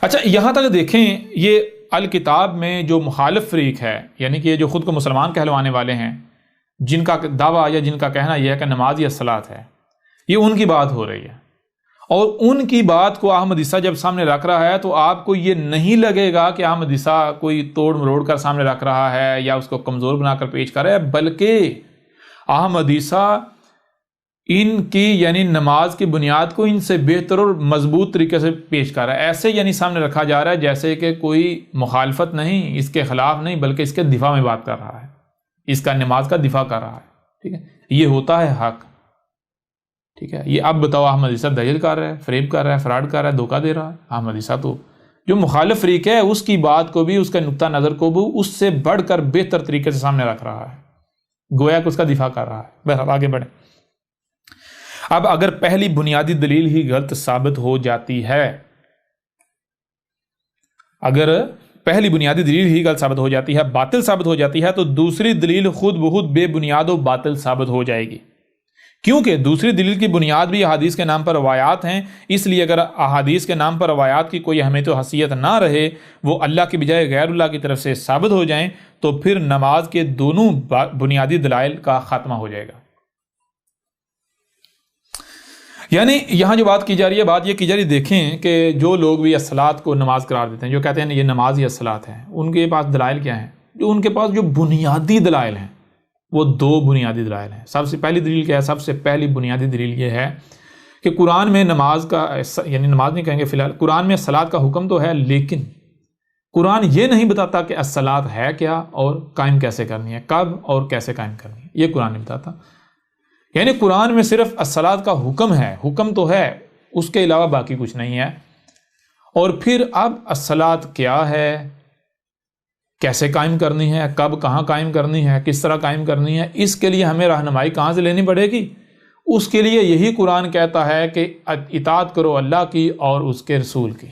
اچھا یہاں تک دیکھیں، یہ الکتاب میں جو مخالف فریق ہے، یعنی کہ یہ جو خود کو مسلمان کہلوانے والے ہیں، جن کا دعویٰ یا جن کا کہنا یہ ہے کہ نماز یا صلاۃ ہے، یہ ان کی بات ہو رہی ہے، اور ان کی بات کو احمد عیسیٰ جب سامنے رکھ رہا ہے تو آپ کو یہ نہیں لگے گا کہ احمد عیسیٰ کوئی توڑ مروڑ کر سامنے رکھ رہا ہے یا اس کو کمزور بنا کر پیش کر رہا ہے، بلکہ احمد عیسیٰ ان کی یعنی نماز کی بنیاد کو ان سے بہتر اور مضبوط طریقے سے پیش کر رہا ہے، ایسے یعنی سامنے رکھا جا رہا ہے جیسے کہ کوئی مخالفت نہیں، اس کے خلاف نہیں، بلکہ اس کے دفاع میں بات کر رہا ہے، اس کا نماز کا دفاع کر رہا ہے۔ ٹھیک ہے، یہ ہوتا ہے حق۔ ٹھیک ہے، یہ اب بتاؤ احمد عیسیٰ دجل کر رہا ہے، فریب کر رہا ہے، فراڈ کر رہا ہے، دھوکہ دے رہا ہے؟ احمد عیسیٰ تو جو مخالف فریق ہے اس کی بات کو بھی، اس کے نقطہ نظر کو بھی اس سے بڑھ کر بہتر طریقے سے سامنے رکھ رہا ہے، گویا کہ اس کا دفاع کر رہا ہے۔ بہرحال آگے بڑھیں۔ اب اگر پہلی بنیادی دلیل ہی غلط ثابت ہو جاتی ہے، اگر پہلی بنیادی دلیل ہی غلط ثابت ہو جاتی ہے، باطل ثابت ہو جاتی ہے، تو دوسری دلیل خود بخود بے بنیاد و باطل ثابت ہو جائے گی، کیونکہ دوسری دلیل کی بنیاد بھی احادیث کے نام پر روایات ہیں۔ اس لیے اگر احادیث کے نام پر روایات کی کوئی اہمیت و حیثیت نہ رہے، وہ اللہ کی بجائے غیر اللہ کی طرف سے ثابت ہو جائیں، تو پھر نماز کے دونوں بنیادی دلائل کا خاتمہ ہو جائے گا۔ یعنی یہاں جو بات کی جا رہی ہے، بات یہ کی جا رہی ہے، دیکھیں کہ جو لوگ بھی الصلاۃ کو نماز قرار دیتے ہیں، جو کہتے ہیں یہ نماز ہی الصلاۃ ہے، ان کے پاس دلائل کیا ہیں؟ جو ان کے پاس جو بنیادی دلائل ہیں وہ دو بنیادی دلائل ہیں۔ سب سے پہلی دلیل کیا ہے؟ سب سے پہلی بنیادی دلیل یہ ہے کہ قرآن میں نماز کا، یعنی نماز نہیں کہیں گے فی الحال، قرآن میں الصلاۃ کا حکم تو ہے، لیکن قرآن یہ نہیں بتاتا کہ الصلاۃ ہے کیا اور قائم کیسے کرنی ہے، کب اور کیسے قائم کرنی ہے، یہ قرآن نہیں بتاتا۔ یعنی قرآن میں صرف الصلاۃ کا حکم ہے، حکم تو ہے، اس کے علاوہ باقی کچھ نہیں ہے۔ اور پھر اب الصلاۃ کیا ہے، کیسے قائم کرنی ہے، کب کہاں قائم کرنی ہے، کس طرح قائم کرنی ہے، اس کے لیے ہمیں رہنمائی کہاں سے لینی پڑے گی؟ اس کے لیے یہی قرآن کہتا ہے کہ اطاعت کرو اللہ کی اور اس کے رسول کی۔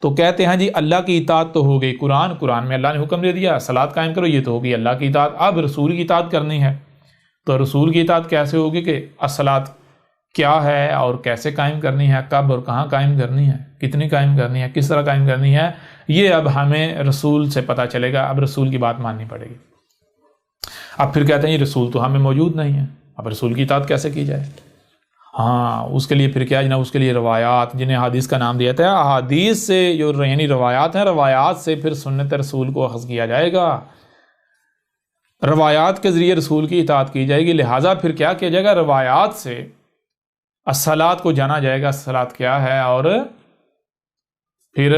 تو کہتے ہیں جی اللہ کی اطاعت تو ہو گئی، قرآن میں اللہ نے حکم دے دیا صلاۃ قائم کرو، یہ تو ہوگی اللہ کی اطاعت۔ اب رسول کی اطاعت کرنی ہے، تو رسول کی اطاعت کیسے ہوگی کہ الصلاۃ کیا ہے اور کیسے قائم کرنی ہے، کب اور کہاں قائم کرنی ہے، کتنی قائم کرنی ہے، کس طرح قائم کرنی ہے، یہ اب ہمیں رسول سے پتہ چلے گا، اب رسول کی بات ماننی پڑے گی۔ اب پھر کہتے ہیں یہ رسول تو ہمیں موجود نہیں ہے، اب رسول کی اطاعت کیسے کی جائے؟ ہاں اس کے لیے پھر کیا جناب، اس کے لیے روایات، جنہیں حدیث کا نام دیا تھا، احادیث سے جو یعنی روایات ہیں، روایات سے پھر سنت رسول کو اخذ کیا جائے گا، روایات کے ذریعے رسول کی اطاعت کی جائے گی۔ لہٰذا پھر کیا کیا جائے گا، روایات سے الصلاۃ کو جانا جائے گا، الصلاۃ کیا ہے اور پھر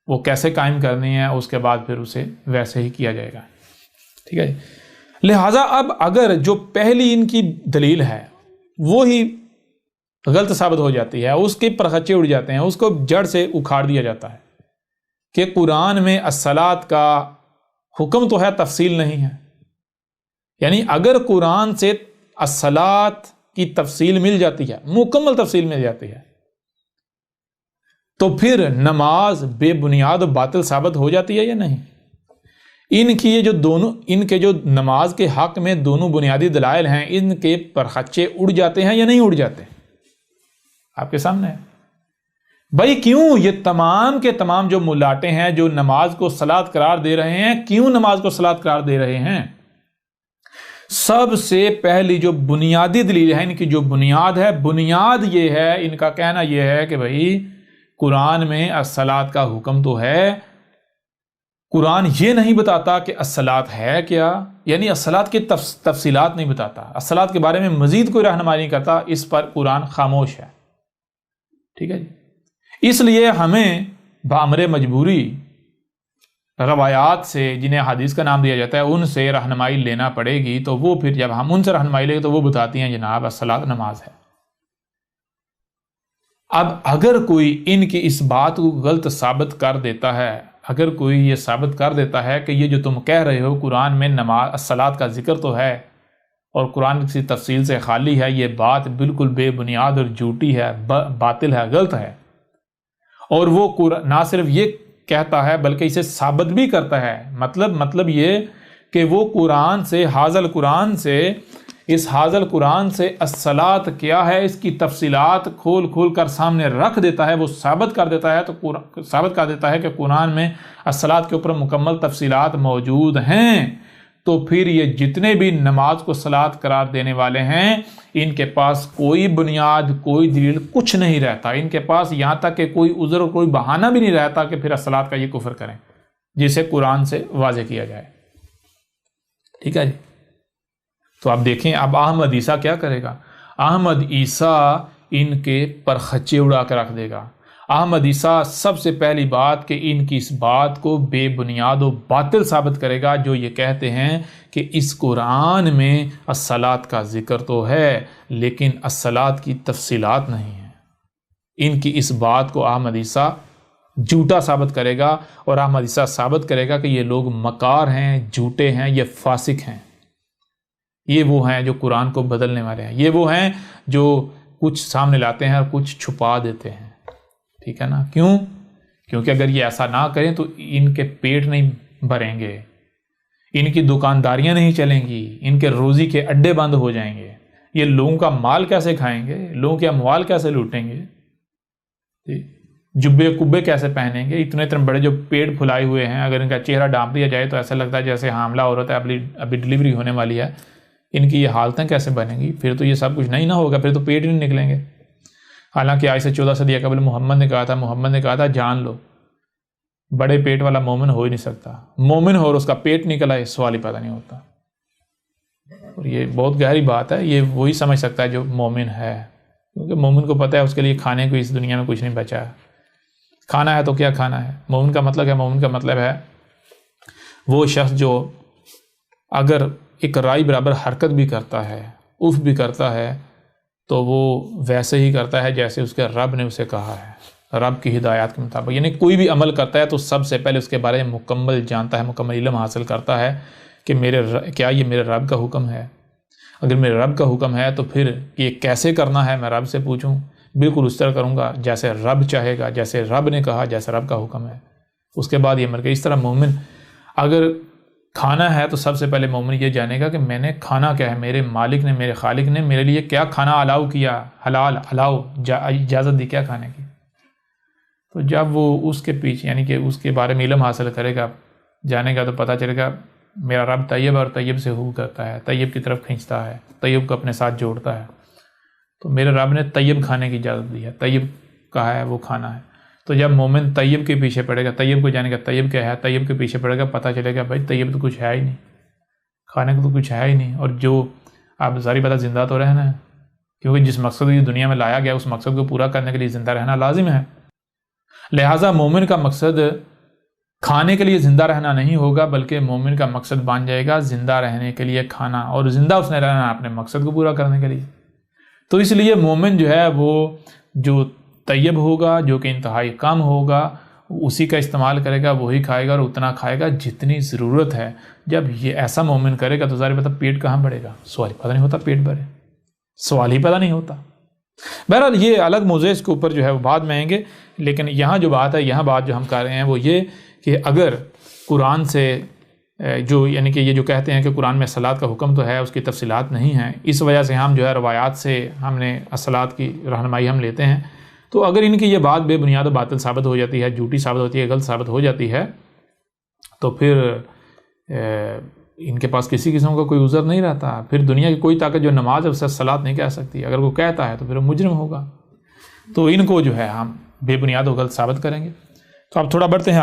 وہ کیسے قائم کرنی ہے، اس کے بعد پھر اسے ویسے ہی کیا جائے گا۔ ٹھیک ہے، لہٰذا اب اگر جو پہلی ان کی دلیل ہے وہی غلط ثابت ہو جاتی ہے، اس کے پرخچے اڑ جاتے ہیں، اس کو جڑ سے اکھاڑ دیا جاتا ہے کہ قرآن میں الصلاۃ کا حکم تو ہے، تفصیل نہیں ہے، یعنی اگر قرآن سے الصلاۃ کی تفصیل مل جاتی ہے، مکمل تفصیل مل جاتی ہے، تو پھر نماز بے بنیاد و باطل ثابت ہو جاتی ہے یا نہیں؟ ان کی یہ جو دونوں، ان کے جو نماز کے حق میں دونوں بنیادی دلائل ہیں، ان کے پرخچے اڑ جاتے ہیں یا نہیں اڑ جاتے؟ آپ کے سامنے ہے بھائی، کیوں یہ تمام کے تمام جو ملاٹے ہیں جو نماز کو صلاۃ قرار دے رہے ہیں، کیوں نماز کو صلاۃ قرار دے رہے ہیں؟ سب سے پہلی جو بنیادی دلیل ہے، ان کی جو بنیاد ہے، بنیاد یہ ہے، ان کا کہنا یہ ہے کہ بھائی قرآن میں الصلاۃ کا حکم تو ہے، قرآن یہ نہیں بتاتا کہ الصلاۃ ہے کیا، یعنی الصلاۃ کی تفصیلات نہیں بتاتا، الصلاۃ کے بارے میں مزید کوئی رہنمائی نہیں کرتا، اس پر قرآن خاموش ہے۔ ٹھیک ہے جی، اس لیے ہمیں بامر مجبوری روایات سے، جنہیں حدیث کا نام دیا جاتا ہے، ان سے رہنمائی لینا پڑے گی، تو وہ پھر جب ہم ان سے رہنمائی لیں گے تو وہ بتاتی ہیں جناب الصلاۃ نماز ہے۔ اب اگر کوئی ان کی اس بات کو غلط ثابت کر دیتا ہے، اگر کوئی یہ ثابت کر دیتا ہے کہ یہ جو تم کہہ رہے ہو قرآن میں نماز الصلاۃ کا ذکر تو ہے اور قرآن کسی تفصیل سے خالی ہے، یہ بات بالکل بے بنیاد اور جھوٹی ہے، باطل ہے، غلط ہے، اور وہ نہ صرف یہ کہتا ہے بلکہ اسے ثابت بھی کرتا ہے، مطلب یہ کہ وہ قرآن سے، حاضل قرآن سے اس حاضل قرآن سے الصلاۃ کیا ہے اس کی تفصیلات کھول کھول کر سامنے رکھ دیتا ہے، وہ ثابت کر دیتا ہے کہ قرآن میں الصلاۃ کے اوپر مکمل تفصیلات موجود ہیں، تو پھر یہ جتنے بھی نماز کو صلاۃ قرار دینے والے ہیں ان کے پاس کوئی بنیاد، کوئی دلیل، کچھ نہیں رہتا، ان کے پاس یہاں تک کہ کوئی عذر اور کوئی بہانہ بھی نہیں رہتا کہ پھر الصلاۃ کا یہ کفر کریں جسے قرآن سے واضح کیا جائے۔ ٹھیک ہے جی، تو آپ دیکھیں اب احمد عیسیٰ کیا کرے گا۔ احمد عیسیٰ ان کے پرخچے اڑا کے رکھ دے گا۔ احمد عیسیٰ سب سے پہلی بات کہ ان کی اس بات کو بے بنیاد و باطل ثابت کرے گا جو یہ کہتے ہیں کہ اس قرآن میں الصلاۃ کا ذکر تو ہے لیکن الصلاۃ کی تفصیلات نہیں ہیں۔ ان کی اس بات کو احمد عیسیٰ جھوٹا ثابت کرے گا، اور احمد عیسیٰ ثابت کرے گا کہ یہ لوگ مکار ہیں، جھوٹے ہیں، یہ فاسق ہیں، یہ وہ ہیں جو قرآن کو بدلنے والے ہیں، یہ وہ ہیں جو کچھ سامنے لاتے ہیں اور کچھ چھپا دیتے ہیں۔ ٹھیک ہے نا؟ کیوں؟ کیونکہ اگر یہ ایسا نہ کریں تو ان کے پیٹ نہیں بھریں گے، ان کی دکانداریاں نہیں چلیں گی، ان کے روزی کے اڈے بند ہو جائیں گے، یہ لوگوں کا مال کیسے کھائیں گے، لوگوں کے اموال کیسے لوٹیں گے، جبے کبے کیسے پہنیں گے، اتنے بڑے جو پیٹ پھلائے ہوئے ہیں، اگر ان کا چہرہ ڈانپ دیا جائے تو ایسا لگتا ہے جیسے حاملہ عورت ہے، ابھی ڈلیوری ہونے والی ہے، ان کی یہ حالتیں کیسے بنیں گی، پھر تو یہ سب کچھ نہیں نہ ہوگا، پھر تو پیٹ ہی نہیں نکلیں گے۔ حالانکہ آج سے 14 صدی قبل محمد نے کہا تھا جان لو بڑے پیٹ والا مومن ہو ہی نہیں سکتا، مومن ہو اور اس کا پیٹ نکلا ہے سوال ہی پیدا نہیں ہوتا۔ اور یہ بہت گہری بات ہے، یہ وہی سمجھ سکتا ہے جو مومن ہے، کیونکہ مومن کو پتہ ہے اس کے لیے کھانے کو اس دنیا میں کچھ نہیں بچا ہے، کھانا ہے تو کیا کھانا ہے۔ مومن کا مطلب ہے وہ شخص جو اگر ایک رائی برابر حرکت بھی کرتا ہے، اف بھی کرتا ہے، تو وہ ویسے ہی کرتا ہے جیسے اس کے رب نے اسے کہا ہے، رب کی ہدایات کے مطابق۔ یعنی کوئی بھی عمل کرتا ہے تو سب سے پہلے اس کے بارے میں مکمل جانتا ہے، مکمل علم حاصل کرتا ہے کہ کیا یہ میرے رب کا حکم ہے، اگر میرے رب کا حکم ہے تو پھر یہ کیسے کرنا ہے میں رب سے پوچھوں، بالکل اس طرح کروں گا جیسے رب چاہے گا، جیسے رب نے کہا، جیسے رب کا حکم ہے، اس کے بعد یہ مر گیا۔ اس طرح مومن اگر کھانا ہے تو سب سے پہلے مومن یہ جانے گا کہ میں نے کھانا کیا ہے، میرے مالک نے، میرے خالق نے میرے لیے کیا کھانا الاؤ کیا، حلال الاؤ اجازت دی کیا کھانے کی۔ تو جب وہ اس کے پیچھے یعنی کہ اس کے بارے میں علم حاصل کرے گا، جانے گا، تو پتہ چلے گا میرا رب طیب اور طیب سے ہو کرتا ہے، طیب کی طرف کھینچتا ہے، طیب کو اپنے ساتھ جوڑتا ہے، تو میرے رب نے طیب کھانے کی اجازت دی ہے، طیب کہا ہے وہ کھانا ہے۔ تو جب مومن طیب کے پیچھے پڑے گا، طیب کو جانے گا طیب کیا ہے، طیب کے پیچھے پڑے گا، پتہ چلے گا بھائی طیب تو کچھ ہے ہی نہیں، کھانے کو تو کچھ ہے ہی نہیں، اور جو آپ ظاہری بات زندہ تو رہنا ہے، کیونکہ جس مقصد کی دنیا میں لایا گیا اس مقصد کو پورا کرنے کے لیے زندہ رہنا لازم ہے۔ لہٰذا مومن کا مقصد کھانے کے لیے زندہ رہنا نہیں ہوگا، بلکہ مومن کا مقصد بن جائے گا زندہ رہنے کے لیے کھانا، اور زندہ اس نے رہنا اپنے مقصد کو پورا کرنے کے لیے۔ تو اس لیے مومن جو ہے وہ جو طیب ہوگا، جو کہ انتہائی کم ہوگا، اسی کا استعمال کرے گا، وہی کھائے گا اور اتنا کھائے گا جتنی ضرورت ہے۔ جب یہ ایسا مومن کرے گا تو ظاہر بات پیٹ کہاں بڑھے گا، سوال ہی پتہ نہیں ہوتا، پیٹ بھرے سوال ہی پتہ نہیں ہوتا۔ بہرحال یہ الگ موضوع اس کے اوپر جو ہے وہ بعد میں آئیں گے، لیکن یہاں جو بات ہے، یہاں بات جو ہم کر رہے ہیں وہ یہ کہ اگر قرآن سے جو یعنی کہ یہ جو کہتے ہیں کہ قرآن میں صلاۃ کا حکم تو ہے، اس کی تفصیلات نہیں ہیں، اس وجہ سے ہم جو ہے روایات سے ہم نے صلاۃ کی رہنمائی ہم لیتے ہیں، تو اگر ان کی یہ بات بے بنیاد و باطل ثابت ہو جاتی ہے، جھوٹی ثابت ہوتی ہے، غلط ثابت ہو جاتی ہے، تو پھر ان کے پاس کسی قسم کا کوئی عذر نہیں رہتا، پھر دنیا کی کوئی طاقت جو نماز ہے اسے صلاۃ نہیں کہہ سکتی، اگر وہ کہتا ہے تو پھر وہ مجرم ہوگا۔ تو ان کو جو ہے ہم بے بنیاد و غلط ثابت کریں گے۔ تو اب تھوڑا بڑھتے ہیں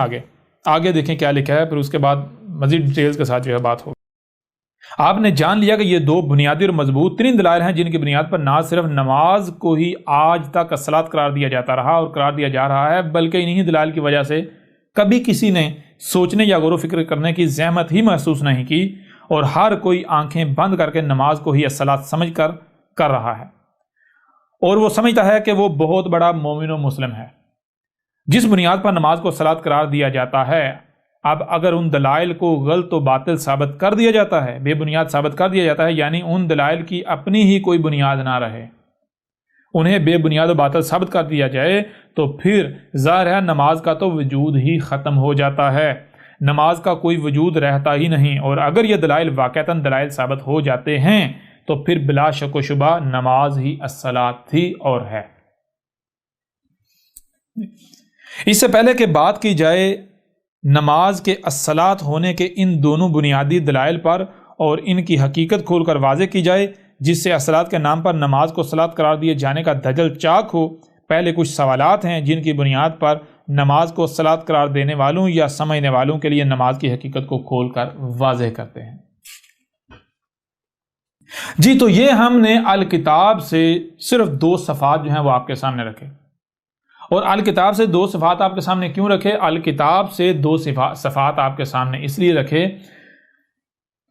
آگے دیکھیں کیا لکھا ہے، پھر اس کے بعد مزید ڈیٹیلز کے ساتھ جو ہے بات ہوگی۔ آپ نے جان لیا کہ یہ دو بنیادی اور مضبوط ترین دلائل ہیں جن کی بنیاد پر نہ صرف نماز کو ہی آج تک الصلاۃ قرار دیا جاتا رہا اور قرار دیا جا رہا ہے، بلکہ انہی دلائل کی وجہ سے کبھی کسی نے سوچنے یا غور و فکر کرنے کی زحمت ہی محسوس نہیں کی، اور ہر کوئی آنکھیں بند کر کے نماز کو ہی الصلاۃ سمجھ کر رہا ہے، اور وہ سمجھتا ہے کہ وہ بہت بڑا مومن و مسلم ہے۔ جس بنیاد پر نماز کو الصلاۃ قرار دیا جاتا ہے، اب اگر ان دلائل کو غلط و باطل ثابت کر دیا جاتا ہے، بے بنیاد ثابت کر دیا جاتا ہے، یعنی ان دلائل کی اپنی ہی کوئی بنیاد نہ رہے، انہیں بے بنیاد و باطل ثابت کر دیا جائے، تو پھر ظاہر ہے نماز کا تو وجود ہی ختم ہو جاتا ہے، نماز کا کوئی وجود رہتا ہی نہیں۔ اور اگر یہ دلائل واقعتاً دلائل ثابت ہو جاتے ہیں تو پھر بلا شک و شبہ نماز ہی الصلاۃ تھی اور ہے۔ اس سے پہلے کہ بات کی جائے نماز کے الصلاۃ ہونے کے ان دونوں بنیادی دلائل پر اور ان کی حقیقت کھول کر واضح کی جائے جس سے الصلاۃ کے نام پر نماز کو صلاۃ قرار دیے جانے کا دجل چاک ہو، پہلے کچھ سوالات ہیں جن کی بنیاد پر نماز کو صلاۃ قرار دینے والوں یا سمجھنے والوں کے لیے نماز کی حقیقت کو کھول کر واضح کرتے ہیں۔ جی تو یہ ہم نے الکتاب سے صرف 2 صفحات جو ہیں وہ آپ کے سامنے رکھے، اور الکتاب سے 2 صفحات آپ کے سامنے کیوں رکھے؟ الکتاب سے 2 صفحات آپ کے سامنے اس لیے رکھے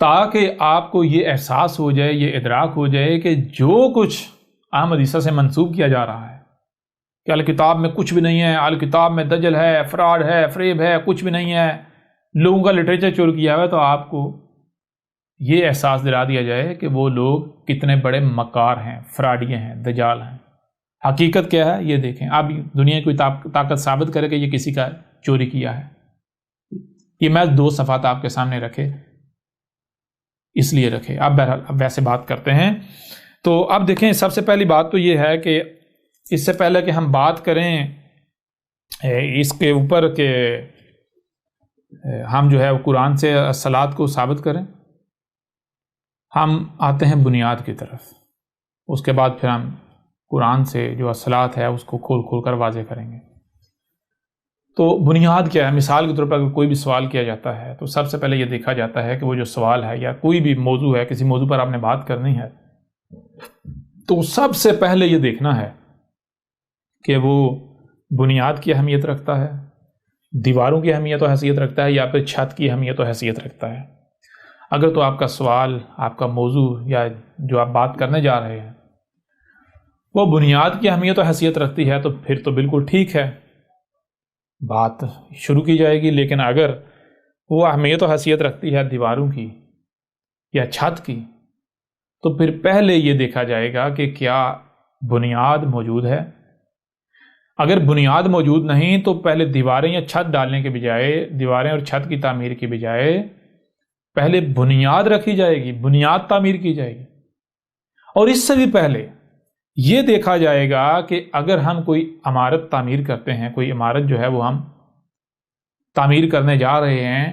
تاکہ آپ کو یہ احساس ہو جائے، یہ ادراک ہو جائے کہ جو کچھ احمد عیسیٰ سے منسوب کیا جا رہا ہے کہ الکتاب میں کچھ بھی نہیں ہے، الکتاب میں دجل ہے، فراڈ ہے، فریب ہے، کچھ بھی نہیں ہے، لوگوں کا لٹریچر چور کیا ہوا ہے، تو آپ کو یہ احساس دلا دیا جائے کہ وہ لوگ کتنے بڑے مکار ہیں، فراڈیے ہیں، دجال ہیں۔ حقیقت کیا ہے یہ دیکھیں، اب دنیا کوئی طاقت ثابت کرے کہ یہ کسی کا چوری کیا ہے۔ یہ میں 2 صفحات آپ کے سامنے رکھے، اس لیے رکھے۔ اب ویسے بات کرتے ہیں۔ تو اب دیکھیں، سب سے پہلی بات تو یہ ہے کہ اس سے پہلے کہ ہم بات کریں اس کے اوپر کہ ہم جو ہے قرآن سے الصلاۃ کو ثابت کریں، ہم آتے ہیں بنیاد کی طرف، اس کے بعد پھر ہم قرآن سے جو الصلاۃ ہے اس کو کھول کر واضح کریں گے۔ تو بنیاد کیا ہے؟ مثال کے طور پر اگر کوئی بھی سوال کیا جاتا ہے تو سب سے پہلے یہ دیکھا جاتا ہے کہ وہ جو سوال ہے یا کوئی بھی موضوع ہے، کسی موضوع پر آپ نے بات کرنی ہے، تو سب سے پہلے یہ دیکھنا ہے کہ وہ بنیاد کی اہمیت رکھتا ہے، دیواروں کی اہمیت و حیثیت رکھتا ہے، یا پھر چھت کی اہمیت و حیثیت رکھتا ہے۔ اگر تو آپ کا سوال، آپ کا موضوع یا جو آپ بات کرنے جا رہے ہیں وہ بنیاد کی اہمیت و حیثیت رکھتی ہے تو پھر تو بالکل ٹھیک ہے، بات شروع کی جائے گی۔ لیکن اگر وہ اہمیت و حیثیت رکھتی ہے دیواروں کی یا چھت کی، تو پھر پہلے یہ دیکھا جائے گا کہ کیا بنیاد موجود ہے۔ اگر بنیاد موجود نہیں تو پہلے دیواریں یا چھت ڈالنے کے بجائے، دیواریں اور چھت کی تعمیر کے بجائے پہلے بنیاد رکھی جائے گی، بنیاد تعمیر کی جائے گی۔ اور اس سے بھی پہلے یہ دیکھا جائے گا کہ اگر ہم کوئی عمارت تعمیر کرتے ہیں، کوئی عمارت جو ہے وہ ہم تعمیر کرنے جا رہے ہیں،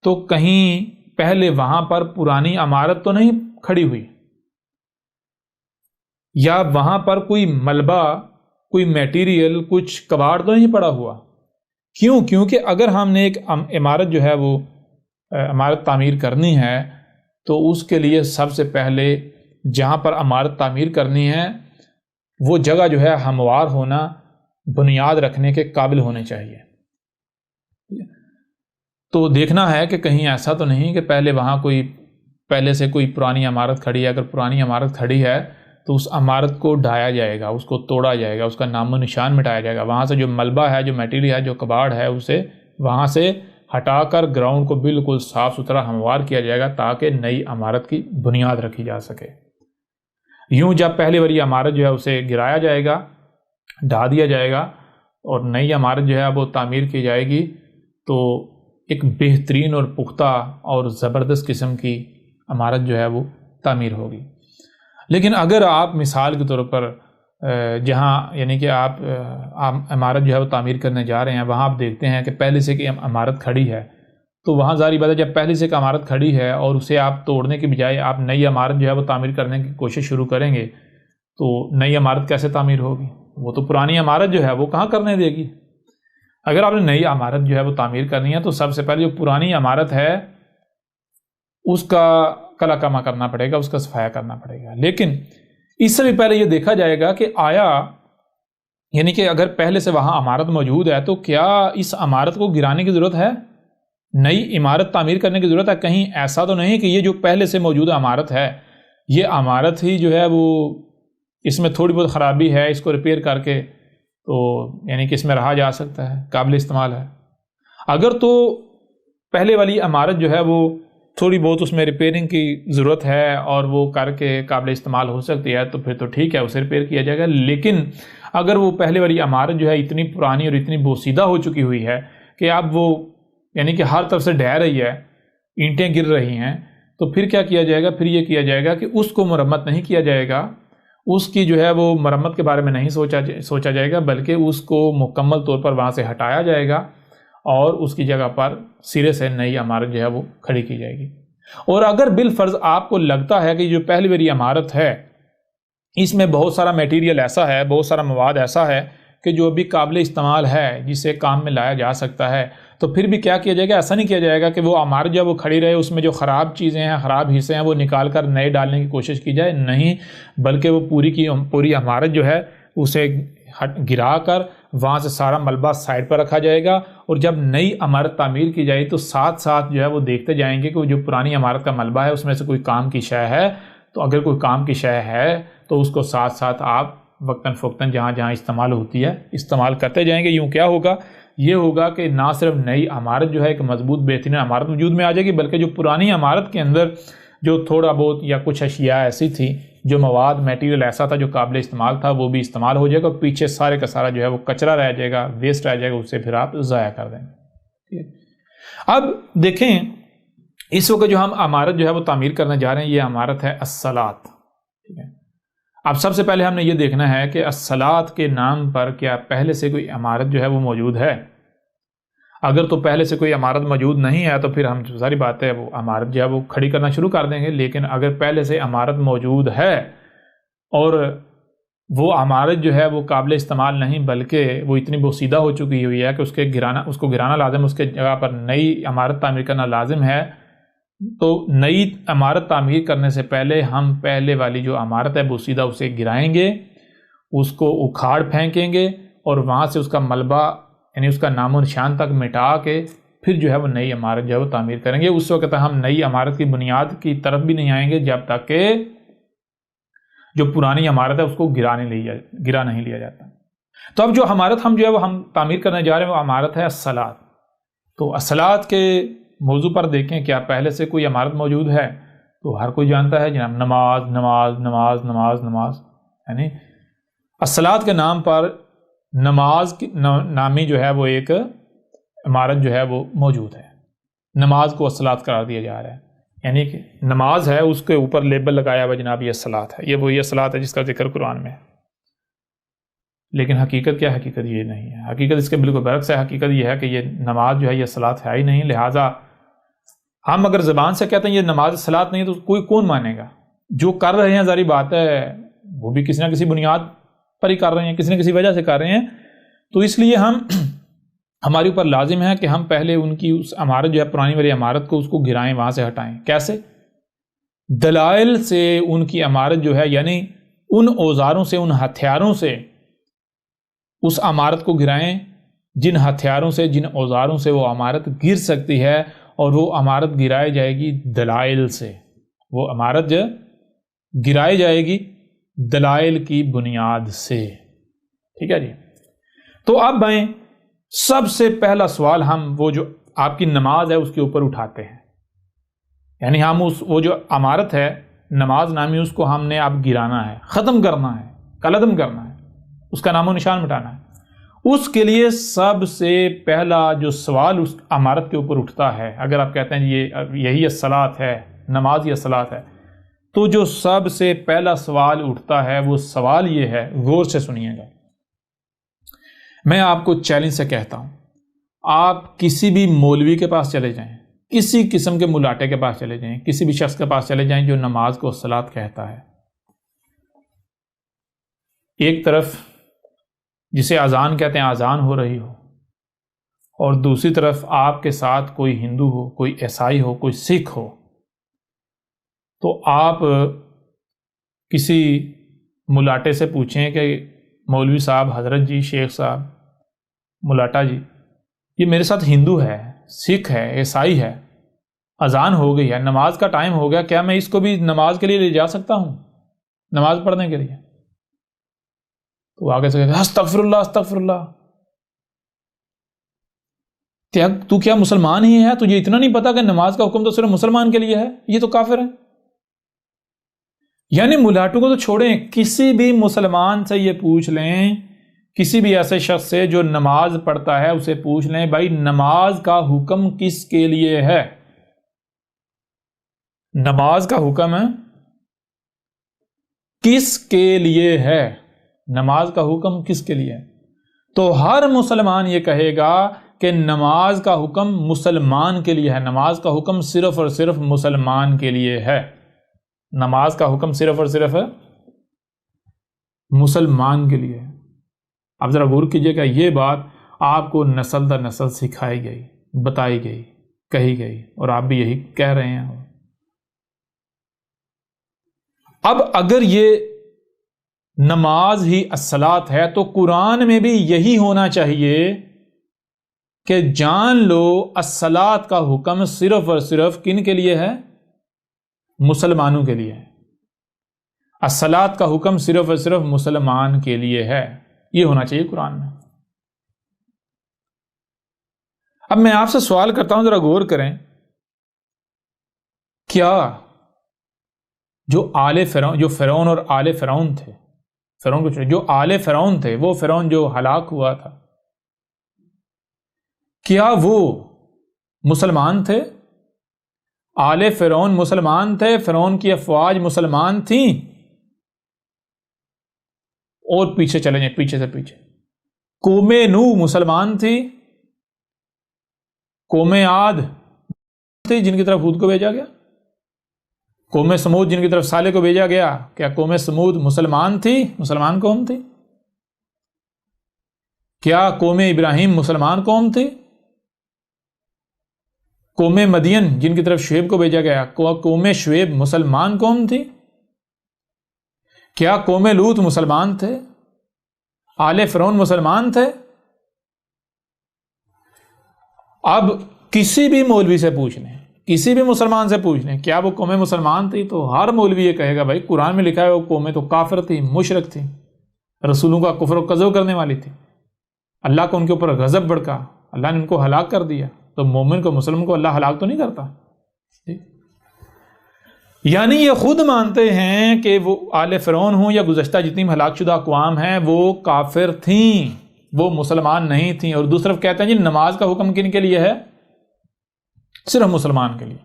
تو کہیں پہلے وہاں پر پرانی عمارت تو نہیں کھڑی ہوئی، یا وہاں پر کوئی ملبہ، کوئی میٹیریل، کچھ کباڑ تو نہیں پڑا ہوا۔ کیوں؟ کیونکہ اگر ہم نے ایک عمارت جو ہے وہ عمارت تعمیر کرنی ہے تو اس کے لیے سب سے پہلے جہاں پر عمارت تعمیر کرنی ہے وہ جگہ جو ہے ہموار ہونا، بنیاد رکھنے کے قابل ہونے چاہیے۔ تو دیکھنا ہے کہ کہیں ایسا تو نہیں کہ پہلے وہاں پہلے سے کوئی پرانی عمارت کھڑی ہے۔ اگر پرانی عمارت کھڑی ہے تو اس عمارت کو ڈھایا جائے گا، اس کو توڑا جائے گا، اس کا نام و نشان مٹایا جائے گا، وہاں سے جو ملبہ ہے، جو میٹیریل ہے، جو کباڑ ہے، اسے وہاں سے ہٹا کر گراؤنڈ کو بالکل صاف ستھرا ہموار کیا جائے گا تاکہ نئی عمارت کی بنیاد رکھی جا سکے۔ یوں جب پہلی بار یہ عمارت جو ہے اسے گرایا جائے گا، ڈھا دیا جائے گا، اور نئی عمارت جو ہے وہ تعمیر کی جائے گی، تو ایک بہترین اور پختہ اور زبردست قسم کی عمارت جو ہے وہ تعمیر ہوگی۔ لیکن اگر آپ مثال کے طور پر جہاں یعنی کہ آپ عمارت جو ہے وہ تعمیر کرنے جا رہے ہیں، وہاں آپ دیکھتے ہیں کہ پہلے سے کہ عمارت کھڑی ہے، تو وہاں ظاہری بات ہے جب پہلے سے ایک عمارت کھڑی ہے اور اسے آپ توڑنے کے بجائے آپ نئی عمارت جو ہے وہ تعمیر کرنے کی کوشش شروع کریں گے، تو نئی عمارت کیسے تعمیر ہوگی؟ وہ تو پرانی عمارت جو ہے وہ کہاں کرنے دے گی۔ اگر آپ نے نئی عمارت جو ہے وہ تعمیر کرنی ہے تو سب سے پہلے جو پرانی عمارت ہے اس کا کلا کما کرنا پڑے گا، اس کا صفایا کرنا پڑے گا۔ لیکن اس سے بھی پہلے یہ دیکھا جائے گا کہ آیا یعنی کہ اگر پہلے سے وہاں عمارت موجود ہے تو کیا اس عمارت کو گرانے کی ضرورت ہے، نئی عمارت تعمیر کرنے کی ضرورت ہے؟ کہیں ایسا تو نہیں کہ یہ جو پہلے سے موجود عمارت ہے، یہ عمارت ہی جو ہے وہ اس میں تھوڑی بہت خرابی ہے، اس کو ریپیئر کر کے تو یعنی کہ اس میں رہا جا سکتا ہے، قابل استعمال ہے۔ اگر تو پہلے والی عمارت جو ہے وہ تھوڑی بہت اس میں ریپیئرنگ کی ضرورت ہے اور وہ کر کے قابل استعمال ہو سکتی ہے تو پھر تو ٹھیک ہے، اسے ریپیئر کیا جائے گا۔ لیکن اگر وہ پہلے والی عمارت جو ہے اتنی پرانی اور اتنی بوسیدہ ہو چکی ہوئی ہے کہ اب وہ یعنی کہ ہر طرف سے ڈھہ رہی ہے، اینٹیں گر رہی ہیں، تو پھر کیا کیا جائے گا؟ پھر یہ کیا جائے گا کہ اس کو مرمت نہیں کیا جائے گا، اس کی جو ہے وہ مرمت کے بارے میں نہیں سوچا جائے گا، بلکہ اس کو مکمل طور پر وہاں سے ہٹایا جائے گا اور اس کی جگہ پر سرے سے نئی عمارت جو ہے وہ کھڑی کی جائے گی۔ اور اگر بالفرض آپ کو لگتا ہے کہ جو پہلی والی عمارت ہے اس میں بہت سارا میٹیریل ایسا ہے، بہت سارا مواد ایسا ہے کہ جو ابھی قابل استعمال ہے، جسے کام میں لایا جا سکتا ہے، تو پھر بھی کیا کیا جائے گا؟ ایسا نہیں کیا جائے گا کہ وہ عمارت جب وہ کھڑی رہے اس میں جو خراب چیزیں ہیں، خراب حصے ہیں، وہ نکال کر نئے ڈالنے کی کوشش کی جائے، نہیں، بلکہ وہ پوری کی پوری عمارت جو ہے اسے گرا کر وہاں سے سارا ملبہ سائڈ پر رکھا جائے گا، اور جب نئی عمارت تعمیر کی جائے تو ساتھ ساتھ جو ہے وہ دیکھتے جائیں گے کہ وہ جو پرانی عمارت کا ملبہ ہے اس میں سے کوئی کام کی شے ہے، تو اگر کوئی کام کی شے ہے تو اس کو ساتھ ساتھ آپ وقتاً فوقتاً جہاں جہاں استعمال ہوتی ہے استعمال کرتے جائیں گے۔ یوں کیا ہوگا؟ یہ ہوگا کہ نہ صرف نئی عمارت جو ہے ایک مضبوط بہترین عمارت وجود میں آ جائے گی، بلکہ جو پرانی عمارت کے اندر جو تھوڑا بہت یا کچھ اشیاء ایسی تھی، جو مواد میٹیریل ایسا تھا جو قابل استعمال تھا، وہ بھی استعمال ہو جائے گا، پیچھے سارے کا سارا جو ہے وہ کچرا رہ جائے گا، ویسٹ رہ جائے گا، اسے پھر آپ ضائع کر دیں گے۔ اب دیکھیں، اس وقت جو ہم عمارت جو ہے وہ تعمیر کرنے جا رہے ہیں، یہ عمارت ہے الصلاۃ، ٹھیک ہے۔ اب سب سے پہلے ہم نے یہ دیکھنا ہے کہ الصلاۃ کے نام پر کیا پہلے سے کوئی عمارت جو ہے وہ موجود ہے؟ اگر تو پہلے سے کوئی عمارت موجود نہیں ہے تو پھر ہم ساری بات ہے وہ عمارت جو ہے وہ کھڑی کرنا شروع کر دیں گے، لیکن اگر پہلے سے عمارت موجود ہے اور وہ عمارت جو ہے وہ قابل استعمال نہیں، بلکہ وہ اتنی بوسیدہ ہو چکی ہوئی ہے کہ اس کو گرانا لازم، اس کے جگہ پر نئی عمارت تعمیر کرنا لازم ہے، تو نئی عمارت تعمیر کرنے سے پہلے ہم پہلے والی جو عمارت ہے بوسیدہ اسے گرائیں گے، اس کو اکھاڑ پھینکیں گے، اور وہاں سے اس کا ملبہ یعنی اس کا نام و نشان تک مٹا کے پھر جو ہے وہ نئی عمارت جو ہے وہ تعمیر کریں گے۔ اس وقت ہم نئی عمارت کی بنیاد کی طرف بھی نہیں آئیں گے جب تک کہ جو پرانی عمارت ہے اس کو گرا نہیں لیا جاتا۔ تو اب جو عمارت ہم جو ہے وہ ہم تعمیر کرنے جا رہے ہیں وہ عمارت ہے الصلاۃ۔ تو الصلاۃ کے موضوع پر دیکھیں، کیا پہلے سے کوئی عمارت موجود ہے؟ تو ہر کوئی جانتا ہے جناب، نماز نماز نماز نماز نماز، یعنی الصلاۃ کے نام پر نماز کی نامی جو ہے وہ ایک عمارت جو ہے وہ موجود ہے۔ نماز کو الصلاۃ قرار دیا جا رہا ہے، یعنی کہ نماز ہے اس کے اوپر لیبل لگایا ہوا جناب یہ الصلاۃ ہے، یہ وہی الصلاۃ ہے جس کا ذکر قرآن میں ہے۔ لیکن حقیقت کیا؟ حقیقت یہ نہیں ہے، حقیقت اس کے بالکل برعکس ہے۔ حقیقت یہ ہے کہ یہ نماز جو ہے یہ الصلاۃ ہے ہی نہیں، لہٰذا ہم اگر زبان سے کہتے ہیں یہ نماز الصلاۃ نہیں ہے تو کوئی کون مانے گا؟ جو کر رہے ہیں ظاہری بات ہے وہ بھی کسی نہ کسی بنیاد پر ہی کر رہے ہیں، کسی نہ کسی وجہ سے کر رہے ہیں، تو اس لیے ہمارے اوپر لازم ہے کہ ہم پہلے ان کی اس عمارت جو ہے پرانی والی عمارت کو اس کو گرائیں، وہاں سے ہٹائیں۔ کیسے؟ دلائل سے ان کی عمارت جو ہے، یعنی ان اوزاروں سے، ان ہتھیاروں سے اس عمارت کو گرائیں جن ہتھیاروں سے، جن اوزاروں سے وہ عمارت گر سکتی ہے، اور وہ عمارت گرائی جائے گی دلائل سے، وہ عمارت جو گرائی جائے گی دلائل کی بنیاد سے، ٹھیک ہے جی۔ تو اب آئیں، سب سے پہلا سوال ہم وہ جو آپ کی نماز ہے اس کے اوپر اٹھاتے ہیں، یعنی ہم وہ جو عمارت ہے نماز نامی اس کو ہم نے اب گرانا ہے، ختم کرنا ہے، کلعدم کرنا ہے، اس کا نام و نشان مٹانا ہے۔ اس کے لیے سب سے پہلا جو سوال اس عمارت کے اوپر اٹھتا ہے، اگر آپ کہتے ہیں یہی الصلاۃ ہے، نماز یہ الصلاۃ ہے، تو جو سب سے پہلا سوال اٹھتا ہے وہ سوال یہ ہے، غور سے سنیے گا، میں آپ کو چیلنج سے کہتا ہوں، آپ کسی بھی مولوی کے پاس چلے جائیں، کسی قسم کے ملاٹے کے پاس چلے جائیں، کسی بھی شخص کے پاس چلے جائیں جو نماز کو الصلاۃ کہتا ہے، ایک طرف جسے اذان کہتے ہیں اذان ہو رہی ہو، اور دوسری طرف آپ کے ساتھ کوئی ہندو ہو، کوئی عیسائی ہو، کوئی سکھ ہو، تو آپ کسی ملاٹے سے پوچھیں کہ مولوی صاحب، حضرت جی، شیخ صاحب، ملاٹا جی، یہ میرے ساتھ ہندو ہے، سکھ ہے، عیسائی ہے، اذان ہو گئی ہے، نماز کا ٹائم ہو گیا، کیا میں اس کو بھی نماز کے لیے لے جا سکتا ہوں، نماز پڑھنے کے لیے؟ تو آگے سے کہتے استغفر اللہ استغفر اللہ، تو کیا مسلمان ہی ہے؟ تجھے اتنا نہیں پتا کہ نماز کا حکم تو صرف مسلمان کے لیے ہے؟ یہ تو کافر ہے۔ یعنی ملاٹوں کو تو چھوڑیں، کسی بھی مسلمان سے یہ پوچھ لیں، کسی بھی ایسے شخص سے جو نماز پڑھتا ہے اسے پوچھ لیں، بھائی نماز کا حکم کس کے لیے ہے؟ نماز کا حکم کس کے لیے ہے؟ نماز کا حکم کس کے لیے ہے؟ تو ہر مسلمان یہ کہے گا کہ نماز کا حکم مسلمان کے لیے ہے، نماز کا حکم صرف اور صرف مسلمان کے لیے ہے، نماز کا حکم صرف اور صرف مسلمان کے لیے ہے۔ اب ذرا غور کیجئے گا، یہ بات آپ کو نسل در نسل سکھائی گئی، بتائی گئی، کہی گئی، اور آپ بھی یہی کہہ رہے ہیں۔ اب اگر یہ نماز ہی الصلاۃ ہے تو قرآن میں بھی یہی ہونا چاہیے کہ جان لو الصلاۃ کا حکم صرف اور صرف کن کے لیے ہے؟ مسلمانوں کے لیے ہے۔ الصلاۃ کا حکم صرف اور صرف مسلمان کے لیے ہے، یہ ہونا چاہیے قرآن میں۔ اب میں آپ سے سوال کرتا ہوں، ذرا غور کریں، کیا جو فرعون اور آل فرعون تھے، فرعون کو جو آل فرعون تھے، وہ فرعون جو ہلاک ہوا تھا، کیا وہ مسلمان تھے؟ آل فرعون مسلمان تھے؟ فرعون کی افواج مسلمان تھیں؟ اور پیچھے چلیں گے، پیچھے سے پیچھے، قوم نوح مسلمان تھی؟ قوم عاد تھی جن کی طرف ہود کو بھیجا گیا؟ قوم سمود جن کی طرف صالح کو بھیجا گیا، کیا قوم سمود مسلمان تھی؟ مسلمان قوم تھی؟ کیا قوم ابراہیم مسلمان قوم تھی؟ قوم مدین جن کی طرف شعیب کو بھیجا گیا، قوم شعیب مسلمان قوم تھی؟ کیا قوم لوط مسلمان تھے؟ آل فرعون مسلمان تھے؟ اب کسی بھی مولوی سے پوچھ لیں، کسی بھی مسلمان سے پوچھ لیں کیا وہ قوم مسلمان تھی، تو ہر مولوی یہ کہے گا بھائی قرآن میں لکھا ہے وہ قومیں تو کافر تھی، مشرک تھی، رسولوں کا کفر و کذب کرنے والی تھی، اللہ کو ان کے اوپر غضب بڑھکا، اللہ نے ان کو ہلاک کر دیا۔ تو مومن کو، مسلم کو اللہ ہلاک تو نہیں کرتا؟ یعنی یہ خود مانتے ہیں کہ وہ آل فرعون ہوں یا گزشتہ جتنی ہلاک شدہ اقوام ہیں وہ کافر تھیں، وہ مسلمان نہیں تھیں، اور دوسری طرف کہتے ہیں جی نماز کا حکم کن کے لیے ہے؟ صرف مسلمان کے لیے۔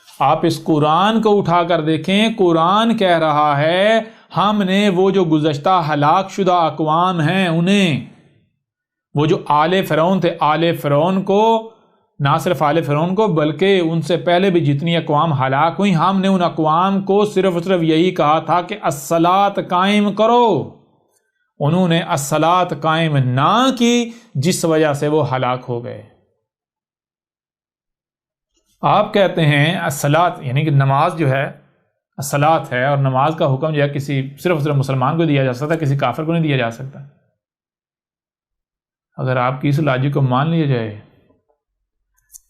آپ اس قرآن کو اٹھا کر دیکھیں، قرآن کہہ رہا ہے ہم نے وہ جو گزشتہ ہلاک شدہ اقوام ہیں انہیں، وہ جو آل فرعون تھے، آل فرعون کو، نہ صرف آل فرعون کو بلکہ ان سے پہلے بھی جتنی اقوام ہلاک ہوئی، ہم نے ان اقوام کو صرف یہی کہا تھا کہ الصلاۃ قائم کرو، انہوں نے الصلاۃ قائم نہ کی جس وجہ سے وہ ہلاک ہو گئے۔ آپ کہتے ہیں الصلاۃ یعنی کہ نماز جو ہے الصلاۃ ہے، اور نماز کا حکم جو ہے کسی صرف مسلمان کو دیا جا سکتا ہے، کسی کافر کو نہیں دیا جا سکتا۔ اگر آپ کی اس لاجک کو مان لیا جائے،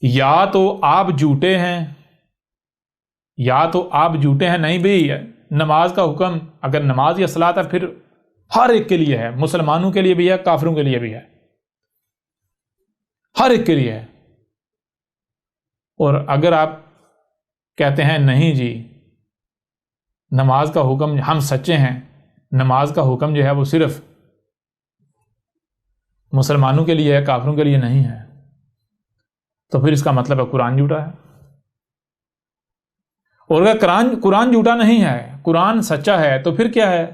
یا تو آپ جھوٹے ہیں، یا تو آپ جھوٹے ہیں، نہیں بھی نماز کا حکم اگر نماز یا صلاۃ ہے پھر ہر ایک کے لیے ہے، مسلمانوں کے لیے بھی ہے، کافروں کے لیے بھی ہے، ہر ایک کے لیے ہے۔ اور اگر آپ کہتے ہیں نہیں جی نماز کا حکم، ہم سچے ہیں، نماز کا حکم جو ہے وہ صرف مسلمانوں کے لیے ہے، کافروں کے لیے نہیں ہے، تو پھر اس کا مطلب ہے قرآن جھوٹا ہے۔ اور اگر قرآن جھوٹا نہیں ہے، قرآن سچا ہے، تو پھر کیا ہے؟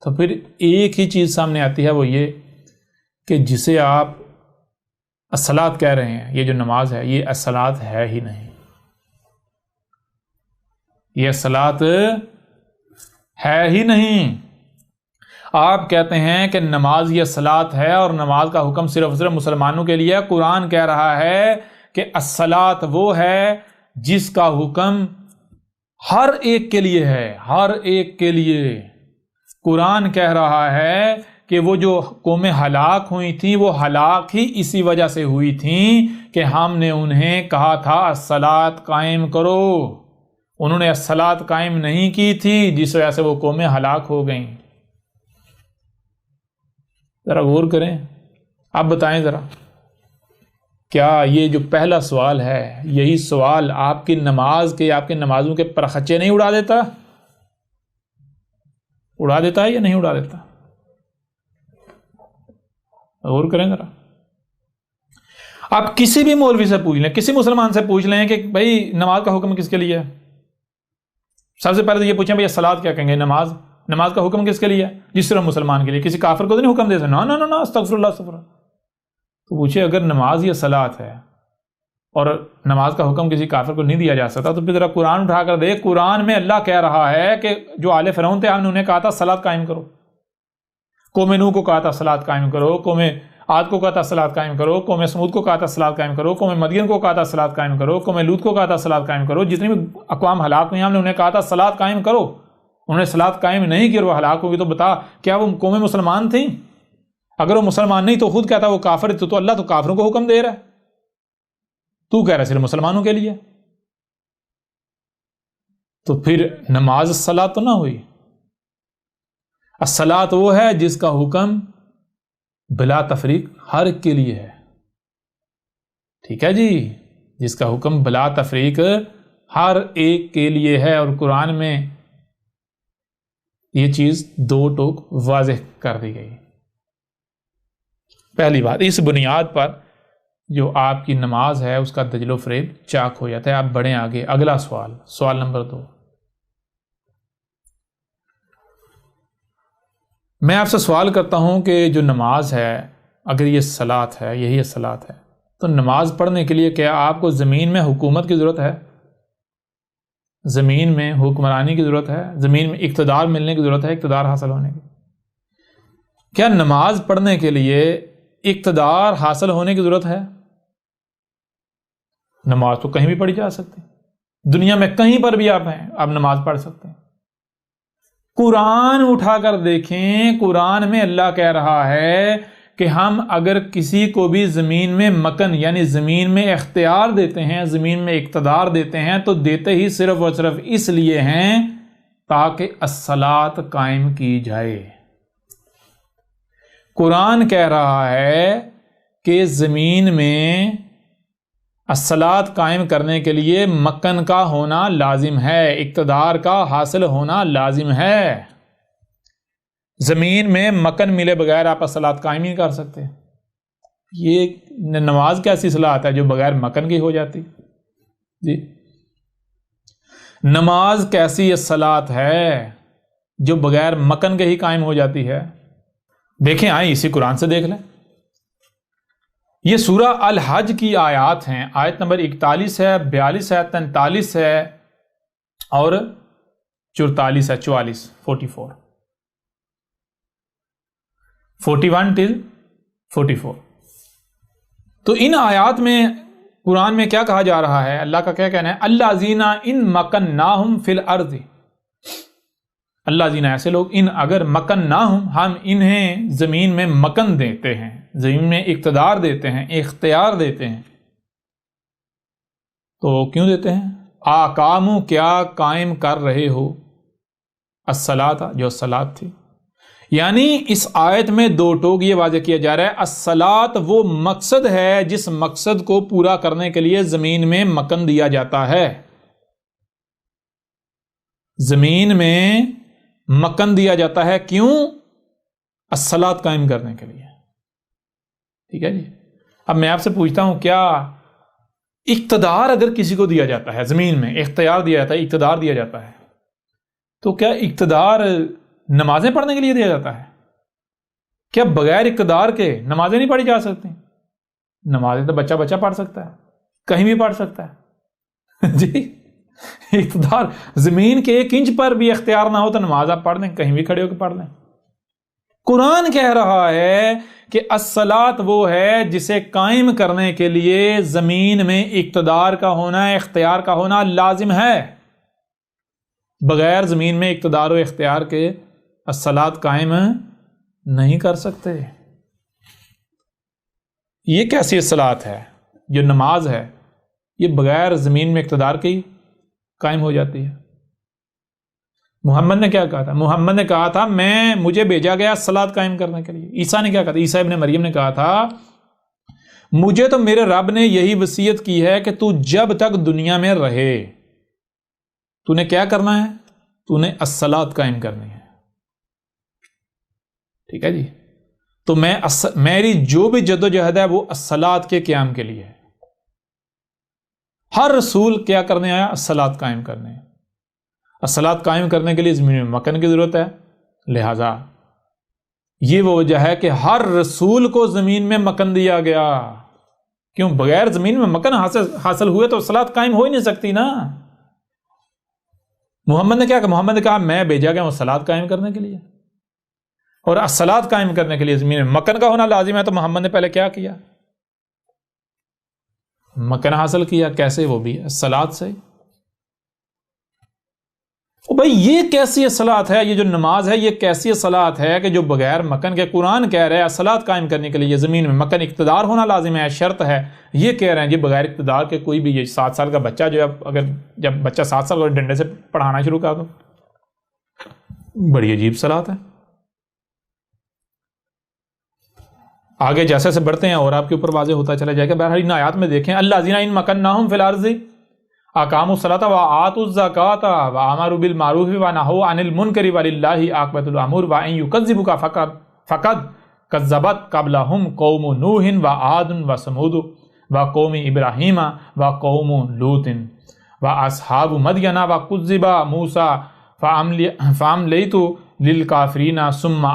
تو پھر ایک ہی چیز سامنے آتی ہے، وہ یہ کہ جسے آپ الصلاۃ کہہ رہے ہیں، یہ جو نماز ہے یہ الصلاۃ ہے ہی نہیں، یہ الصلاۃ ہے ہی نہیں۔ آپ کہتے ہیں کہ نماز یہ الصلاۃ ہے اور نماز کا حکم صرف مسلمانوں کے لیے، قرآن کہہ رہا ہے کہ الصلاۃ وہ ہے جس کا حکم ہر ایک کے لیے ہے، ہر ایک کے لیے۔ قرآن کہہ رہا ہے کہ وہ جو قومیں ہلاک ہوئی تھیں وہ ہلاک ہی اسی وجہ سے ہوئی تھیں کہ ہم نے انہیں کہا تھا الصلاۃ قائم کرو، انہوں نے الصلاۃ قائم نہیں کی تھی جس وجہ سے وہ قومیں ہلاک ہو گئیں۔ ذرا غور کریں، اب بتائیں ذرا، کیا یہ جو پہلا سوال ہے یہی سوال آپ کی نماز کے، آپ کی نمازوں کے پرخچے نہیں اڑا دیتا؟ اڑا دیتا ہے یا نہیں اڑا دیتا؟ غور کریں ذرا۔ آپ کسی بھی مولوی سے پوچھ لیں، کسی مسلمان سے پوچھ لیں کہ بھائی نماز کا حکم کس کے لیے ہے، سب سے پہلے تو یہ پوچھیں بھئی صلاۃ کیا کہیں گے؟ نماز کا حکم کس کے لیے ہے؟ جس صرف مسلمان کے لیے، کسی کافر کو تو نہیں حکم دے سکتے، نا استغفر اللہ استغفر اللہ۔ تو پوچھے اگر نماز یہ صلاۃ ہے اور نماز کا حکم کسی کافر کو نہیں دیا جا سکتا، تو پھر ذرا قرآن اٹھا کر دیکھ، قرآن میں اللہ کہہ رہا ہے کہ جو آل فرعون تھے ہم نے انہیں کہا تھا صلاۃ قائم کرو، قوم نوح کو کہا تھا صلاۃ قائم کرو، قوم عاد کو کہا تھا صلاۃ قائم کرو، قوم سمود کو کہا تھا صلاۃ قائم کرو، قوم مدین کو کہا تھا صلاۃ قائم کرو، قوم لوط کو کہا تھا صلاۃ قائم کرو، جتنی بھی اقوام ہلاک ہوئی ہم نے انہیں کہا تھا صلاۃ قائم کرو، انہوں نے صلاۃ قائم نہیں کی اور وہ ہلاک ہوگی۔ تو بتا کیا وہ قوم مسلمان تھیں؟ اگر وہ مسلمان نہیں تو خود کہتا وہ کافر، تو اللہ تو کافروں کو حکم دے رہا ہے، تو کہہ رہا ہے صرف مسلمانوں کے لیے، تو پھر نماز الصلاۃ تو نہ ہوئی۔ الصلاۃ وہ ہے جس کا حکم بلا تفریق ہر ایک کے لیے ہے، ٹھیک ہے جی، جس کا حکم بلا تفریق ہر ایک کے لیے ہے، اور قرآن میں یہ چیز دو ٹوک واضح کر دی گئی۔ پہلی بات، اس بنیاد پر جو آپ کی نماز ہے اس کا دجل و فریب چاک ہو جاتا ہے۔ آپ بڑھیں آگے، اگلا سوال نمبر 2۔ میں آپ سے سوال کرتا ہوں کہ جو نماز ہے، اگر یہ صلاۃ ہے، یہی صلاۃ ہے، تو نماز پڑھنے کے لیے کیا آپ کو زمین میں حکومت کی ضرورت ہے؟ زمین میں حکمرانی کی ضرورت ہے؟ زمین میں اقتدار ملنے کی ضرورت ہے، اقتدار حاصل ہونے کی؟ کیا نماز پڑھنے کے لیے اقتدار حاصل ہونے کی ضرورت ہے؟ نماز تو کہیں بھی پڑھی جا سکتی، دنیا میں کہیں پر بھی آپ ہیں، آپ نماز پڑھ سکتے ہیں۔ قرآن اٹھا کر دیکھیں، قرآن میں اللہ کہہ رہا ہے کہ ہم اگر کسی کو بھی زمین میں مکن یعنی زمین میں اختیار دیتے ہیں، زمین میں اقتدار دیتے ہیں، تو دیتے ہی صرف اور صرف اس لیے ہیں تاکہ الصلاۃ قائم کی جائے۔ قرآن کہہ رہا ہے کہ زمین میں الصلاۃ قائم کرنے کے لیے مکن کا ہونا لازم ہے، اقتدار کا حاصل ہونا لازم ہے۔ زمین میں مکن ملے بغیر آپ الصلاۃ قائم نہیں کر سکتے۔ یہ نماز کیسی صلاۃ ہے جو بغیر مکن کی ہو جاتی؟ جی، نماز کیسی صلاۃ ہے جو بغیر مکن کے ہی قائم ہو جاتی ہے؟ دیکھیں، آئیں اسی قرآن سے دیکھ لیں۔ یہ سورہ الحج کی آیات ہیں، آیت نمبر 41 ہے، 42 ہے، 43 ہے اور 44 ہے، 44 41 till 44۔ تو ان آیات میں قرآن میں کیا کہا جا رہا ہے؟ اللہ کا کیا کہنا ہے؟ اللہ زینا ان مکناہم فی الارض، اللہ زینا ایسے لوگ، ان اگر مکناہم ہم انہیں زمین میں مکن دیتے ہیں، زمین میں اقتدار دیتے ہیں، اختیار دیتے ہیں، تو کیوں دیتے ہیں؟ آقامو، کیا قائم کر رہے ہو، الصلاۃ، جو الصلاۃ تھی۔ یعنی اس آیت میں دو ٹوک یہ واضح کیا جا رہا ہے، الصلاۃ وہ مقصد ہے جس مقصد کو پورا کرنے کے لیے زمین میں مکن دیا جاتا ہے۔ زمین میں مکن دیا جاتا ہے، کیوں؟ الصلاۃ قائم کرنے کے لیے، ٹھیک ہے جی۔ اب میں آپ سے پوچھتا ہوں، کیا اقتدار اگر کسی کو دیا جاتا ہے، زمین میں اختیار دیا جاتا ہے، اقتدار دیا جاتا ہے، تو کیا اقتدار نمازیں پڑھنے کے لیے دیا جاتا ہے؟ کیا بغیر اقتدار کے نمازیں نہیں پڑھی جا سکتی؟ نمازیں تو بچہ پڑھ سکتا ہے، کہیں بھی پڑھ سکتا ہے جی۔ اقتدار زمین کے 1 انچ پر بھی اختیار نہ ہو تو نماز آپ پڑھ لیں، کہیں بھی کھڑے ہو کے پڑھ لیں۔ قرآن کہہ رہا ہے کہ الصلاۃ وہ ہے جسے قائم کرنے کے لیے زمین میں اقتدار کا ہونا، اختیار کا ہونا لازم ہے۔ بغیر زمین میں اقتدار و اختیار کے الصلاۃ قائم نہیں کر سکتے۔ یہ کیسی الصلاۃ ہے؟ جو نماز ہے یہ بغیر زمین میں اقتدار کی قائم ہو جاتی ہے۔ محمد نے کیا کہا تھا؟ محمد نے کہا تھا مجھے بھیجا گیا الصلاۃ قائم کرنے کے لیے۔ عیسیٰ نے کیا کہا تھا؟ عیسیٰ ابن مریم نے کہا تھا مجھے تو میرے رب نے یہی وصیت کی ہے کہ تو جب تک دنیا میں رہے تو نے کیا کرنا ہے؟ تو نے الصلاۃ قائم کرنی ہے، ٹھیک ہے جی۔ تو میری جو بھی جد و جہد ہے وہ الصلاۃ کے قیام کے لیے ہے۔ ہر رسول کیا کرنے آیا؟ الصلاۃ قائم کرنے۔ الصلاۃ قائم کرنے کے لیے زمین میں مکن کی ضرورت ہے، لہذا یہ وہ وجہ ہے کہ ہر رسول کو زمین میں مکن دیا گیا. کیوں؟ بغیر زمین میں مکن حاصل ہوئے تو الصلاۃ قائم ہو ہی نہیں سکتی نا. محمد نے کیا کہا؟ محمد نے کہا میں بھیجا گیا ہوں الصلاۃ قائم کرنے کے لیے، اور الصلاۃ قائم کرنے کے لیے زمین میں مکن کا ہونا لازم ہے. تو محمد نے پہلے کیا کیا؟ مکن حاصل کیا. کیسے؟ وہ بھی الصلاۃ سے. بھائی یہ کیسی صلاۃ ہے؟ یہ جو نماز ہے یہ کیسی صلاۃ ہے کہ جو بغیر مکن کے، قرآن کہہ رہے ہیں صلاۃ قائم کرنے کے لیے زمین میں مکن اقتدار ہونا لازم ہے، شرط ہے. یہ کہہ رہے ہیں جی بغیر اقتدار کے کوئی بھی، یہ 7 سال کا بچہ جو ہے، اگر جب بچہ 7 سال کا ڈنڈے سے پڑھانا شروع کر دو، بڑی عجیب صلاۃ ہے. آگے جیسے سے بڑھتے ہیں اور آپ کے اوپر واضح ہوتا چلا جائے گا. بہرحال ان آیات میں دیکھیں، الذین ان مکناہم فی الارض اقاموا الصلاۃ وآتوا الزکاۃ وامروا بالمعروف ونہوا عن المنکر وللہ عاقبۃ الامور وان یکذبوک فقد کذبت قبلہم قوم نوح وعاد وثمود وقوم ابراہیم وقوم لوط واصحاب مدین وکذب موسیٰ فاملیت للکافرین ثم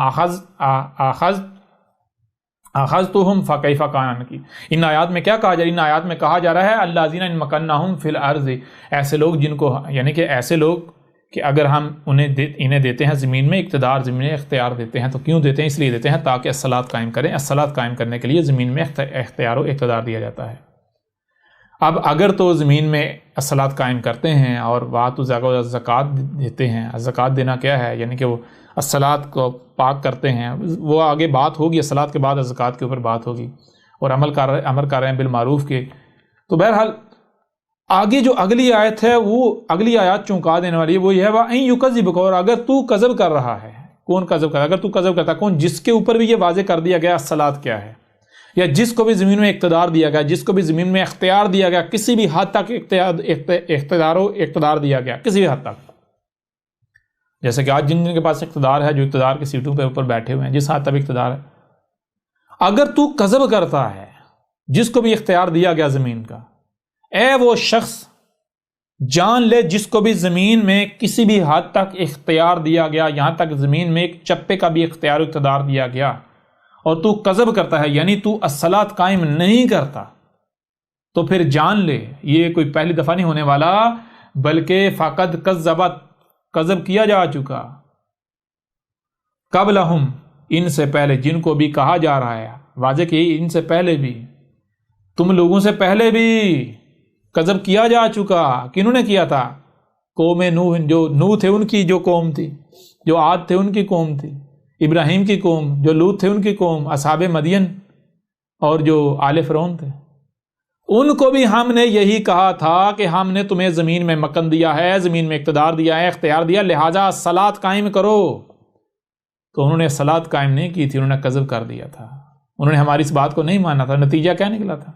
اخذتہم فکیف کان نکیر. ان آیات میں کیا کہا جا رہا ہے؟ ان آیات میں کہا جا رہا ہے الذین ان مکناہم فی الارض، ایسے لوگ جن کو، یعنی کہ ایسے لوگ کہ اگر ہم انہیں دیتے ہیں زمین میں اقتدار، زمین میں اختیار دیتے ہیں. تو کیوں دیتے ہیں؟ اس لیے دیتے ہیں تاکہ الصلاۃ قائم کریں. الصلاۃ قائم کرنے کے لیے زمین میں اختیار و اقتدار دیا جاتا ہے. اب اگر تو زمین میں الصلاۃ قائم کرتے ہیں اور وآتوا زکوٰۃ دیتے ہیں. زکوٰۃ دینا کیا ہے؟ یعنی کہ وہ الصلاۃ کو پاک کرتے ہیں. وہ آگے بات ہوگی، الصلاۃ کے بعد زکوٰۃ کے اوپر بات ہوگی، اور امر کر رہے ہیں بالمعروف کے. تو بہرحال آگے جو اگلی آیت ہے، وہ اگلی آیات چونکا دینے والی ہے. وہ یہ ہے وَإِن يُكَذِّبُكَ، اور اگر تو کذب کر رہا ہے. کون کذب کر رہا ہے؟ اگر تو کذب کرتا، کون؟ جس کے اوپر بھی یہ واضح کر دیا گیا الصلاۃ کیا ہے، یا جس کو بھی زمین میں اقتدار دیا گیا، جس کو بھی زمین میں اختیار دیا گیا، کسی بھی حد تک اقتدار دیا گیا، کسی بھی حد تک. جیسے کہ آج جن کے پاس اقتدار ہے، جو اقتدار کی سیٹوں پہ اوپر بیٹھے ہوئے ہیں، جس حد تک اقتدار ہے، اگر تو کذب کرتا ہے جس کو بھی اختیار دیا گیا زمین کا، اے وہ شخص جان لے جس کو بھی زمین میں کسی بھی حد تک اختیار دیا گیا، یہاں تک زمین میں ایک چپے کا بھی اختیار و اقتدار دیا گیا، اور تو کذب کرتا ہے، یعنی تو الصلاۃ قائم نہیں کرتا، تو پھر جان لے یہ کوئی پہلی دفعہ نہیں ہونے والا، بلکہ فقد کذبت، کذب کیا جا چکا، قبلہم، ان سے پہلے، جن کو بھی کہا جا رہا ہے واضح کہ ان سے پہلے بھی، تم لوگوں سے پہلے بھی کذب کیا جا چکا. کنہوں نے کیا تھا؟ قوم نوح، جو نوح تھے ان کی جو قوم تھی، جو عاد تھے ان کی قوم تھی، ابراہیم کی قوم، جو لوط تھے ان کی قوم، اصحاب مدین، اور جو آل فرعون تھے، ان کو بھی ہم نے یہی کہا تھا کہ ہم نے تمہیں زمین میں مکن دیا ہے، زمین میں اقتدار دیا ہے، اختیار دیا، لہٰذا صلاۃ قائم کرو. تو انہوں نے صلاۃ قائم نہیں کی تھی، انہوں نے کذب کر دیا تھا، انہوں نے ہماری اس بات کو نہیں مانا تھا. نتیجہ کیا نکلا تھا؟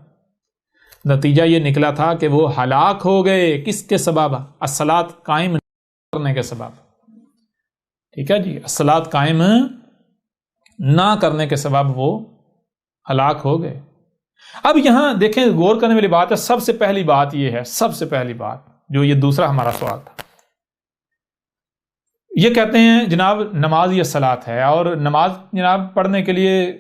نتیجہ یہ نکلا تھا کہ وہ ہلاک ہو گئے. کس کے سبب؟ الصلاۃ قائم کرنے کے سبب. ٹھیک ہے جی، الصلاۃ قائم نہ کرنے کے سبب وہ ہلاک ہو گئے. اب یہاں دیکھیں، غور کرنے والی بات ہے. سب سے پہلی بات یہ ہے، سب سے پہلی بات جو یہ دوسرا ہمارا سوال تھا، یہ کہتے ہیں جناب نماز یہ صلاۃ ہے، اور نماز جناب پڑھنے کے لیے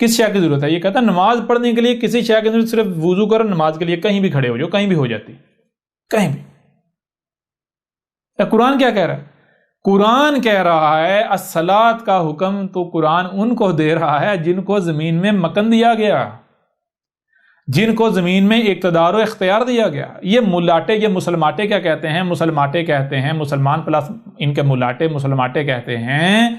کس شے کی ضرورت ہے؟ یہ کہتا ہے نماز پڑھنے کے لیے کسی شے کی ضرورت، صرف وضو کرو، نماز کے لیے کہیں بھی کھڑے ہو جاؤ، کہیں بھی ہو جاتی، کہیں بھی. قرآن کیا کہہ رہا ہے؟ قرآن کہہ رہا ہے الصلاۃ کا حکم تو قرآن ان کو دے رہا ہے جن کو زمین میں مکن دیا گیا، جن کو زمین میں اقتدار و اختیار دیا گیا. یہ ملاٹے، یہ مسلماٹے کیا کہتے ہیں؟ مسلماٹے کہتے ہیں، مسلمان پلس ان کے ملاٹے مسلماٹے کہتے ہیں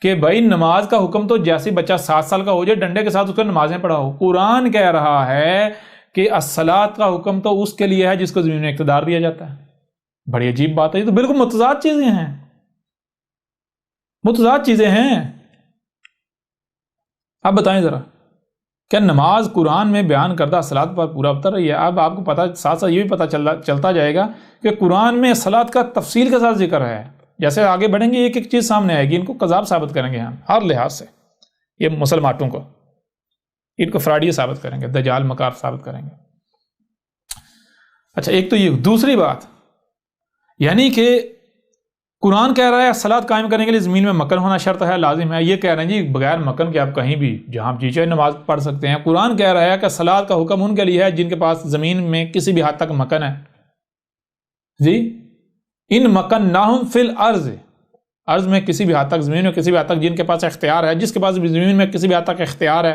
کہ بھائی نماز کا حکم تو جیسے بچہ 7 سال کا ہو جائے ڈنڈے کے ساتھ اس کو نمازیں پڑھاؤ. قرآن کہہ رہا ہے کہ الصلاۃ کا حکم تو اس کے لیے ہے جس کو زمین میں اقتدار دیا جاتا ہے. بڑی عجیب بات ہے، یہ تو بالکل متضاد چیزیں ہیں، متضاد چیزیں ہیں. اب بتائیں ذرا، کیا نماز قرآن میں بیان کردہ صلاۃ پر پورا اتر رہی ہے؟ اب آپ کو پتہ، ساتھ ساتھ یہ بھی پتہ چلتا جائے گا کہ قرآن میں صلاۃ کا تفصیل کے ساتھ ذکر ہے. جیسے آگے بڑھیں گے ایک ایک چیز سامنے آئے گی، ان کو قذاب ثابت کریں گے ہم ہر لحاظ سے. یہ مسلمانوں کو، ان کو فراڈی ثابت کریں گے، دجال مکار ثابت کریں گے. اچھا، ایک تو یہ. دوسری بات یعنی کہ قرآن کہہ رہا ہے الصلاۃ قائم کرنے کے لیے زمین میں مکن ہونا شرط ہے، لازم ہے. یہ کہہ رہے ہیں جی بغیر مکن کے آپ کہیں بھی جہاں جی چاہے نماز پڑھ سکتے ہیں. قرآن کہہ رہا ہے کہ الصلاۃ کا حکم ان کے لیے ہے جن کے پاس زمین میں کسی بھی حد تک مکن ہے. جی ان مکن ناہم فی الارض، ارض میں کسی بھی حد تک، زمین میں کسی بھی حد تک جن کے پاس اختیار ہے، جس کے پاس زمین میں کسی بھی حد تک اختیار ہے،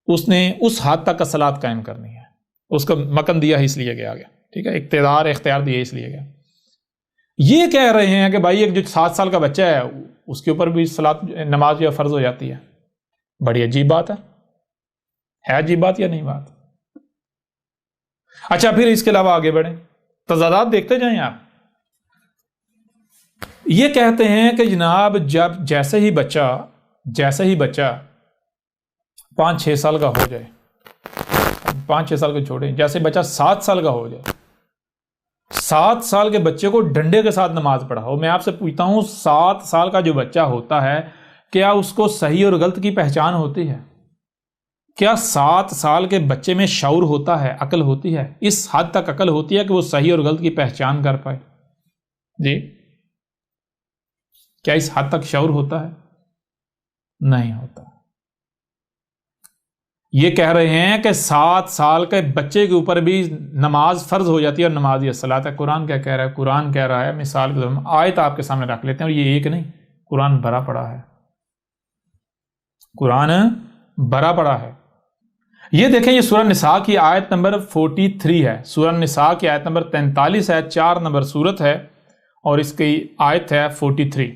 اس نے اس حد تک الصلاۃ قائم کرنی ہے. اس کو مکن دیا ہی اس لیے گیا، ٹھیک ہے، اقتدار اختیار دیا اس لیے گیا. یہ کہہ رہے ہیں کہ بھائی ایک جو 7 سال کا بچہ ہے اس کے اوپر بھی نماز جو فرض ہو جاتی ہے. بڑی عجیب بات ہے عجیب بات یا نہیں بات؟ اچھا پھر اس کے علاوہ آگے بڑھیں، تضادات دیکھتے جائیں آپ. یہ کہتے ہیں کہ جناب جیسے ہی بچہ 5-6 سال کا ہو جائے، 5-6 سال کو چھوڑیں، جیسے بچہ 7 سال کا ہو جائے، 7 سال کے بچے کو ڈنڈے کے ساتھ نماز پڑھاؤ. میں آپ سے پوچھتا ہوں 7 سال کا جو بچہ ہوتا ہے کیا اس کو صحیح اور غلط کی پہچان ہوتی ہے؟ کیا 7 سال کے بچے میں شعور ہوتا ہے، عقل ہوتی ہے؟ اس حد تک عقل ہوتی ہے کہ وہ صحیح اور غلط کی پہچان کر پائے؟ جی کیا اس حد تک شعور ہوتا ہے؟ نہیں ہوتا. یہ کہہ رہے ہیں کہ 7 سال کے بچے کے اوپر بھی نماز فرض ہو جاتی ہے اور نماز الصلاۃ ہے. قرآن کیا کہہ رہا ہے؟ قرآن کہہ رہا ہے، مثال کے طور پر آیت آپ کے سامنے رکھ لیتے ہیں، اور یہ ایک نہیں، قرآن بھرا پڑا ہے. قرآن بھرا پڑا ہے. یہ دیکھیں، یہ سورہ نساء کی آیت نمبر 43 ہے. سورہ نساء کی آیت نمبر 43 ہے، 4 نمبر سورت ہے، اور اس کی آیت ہے 43.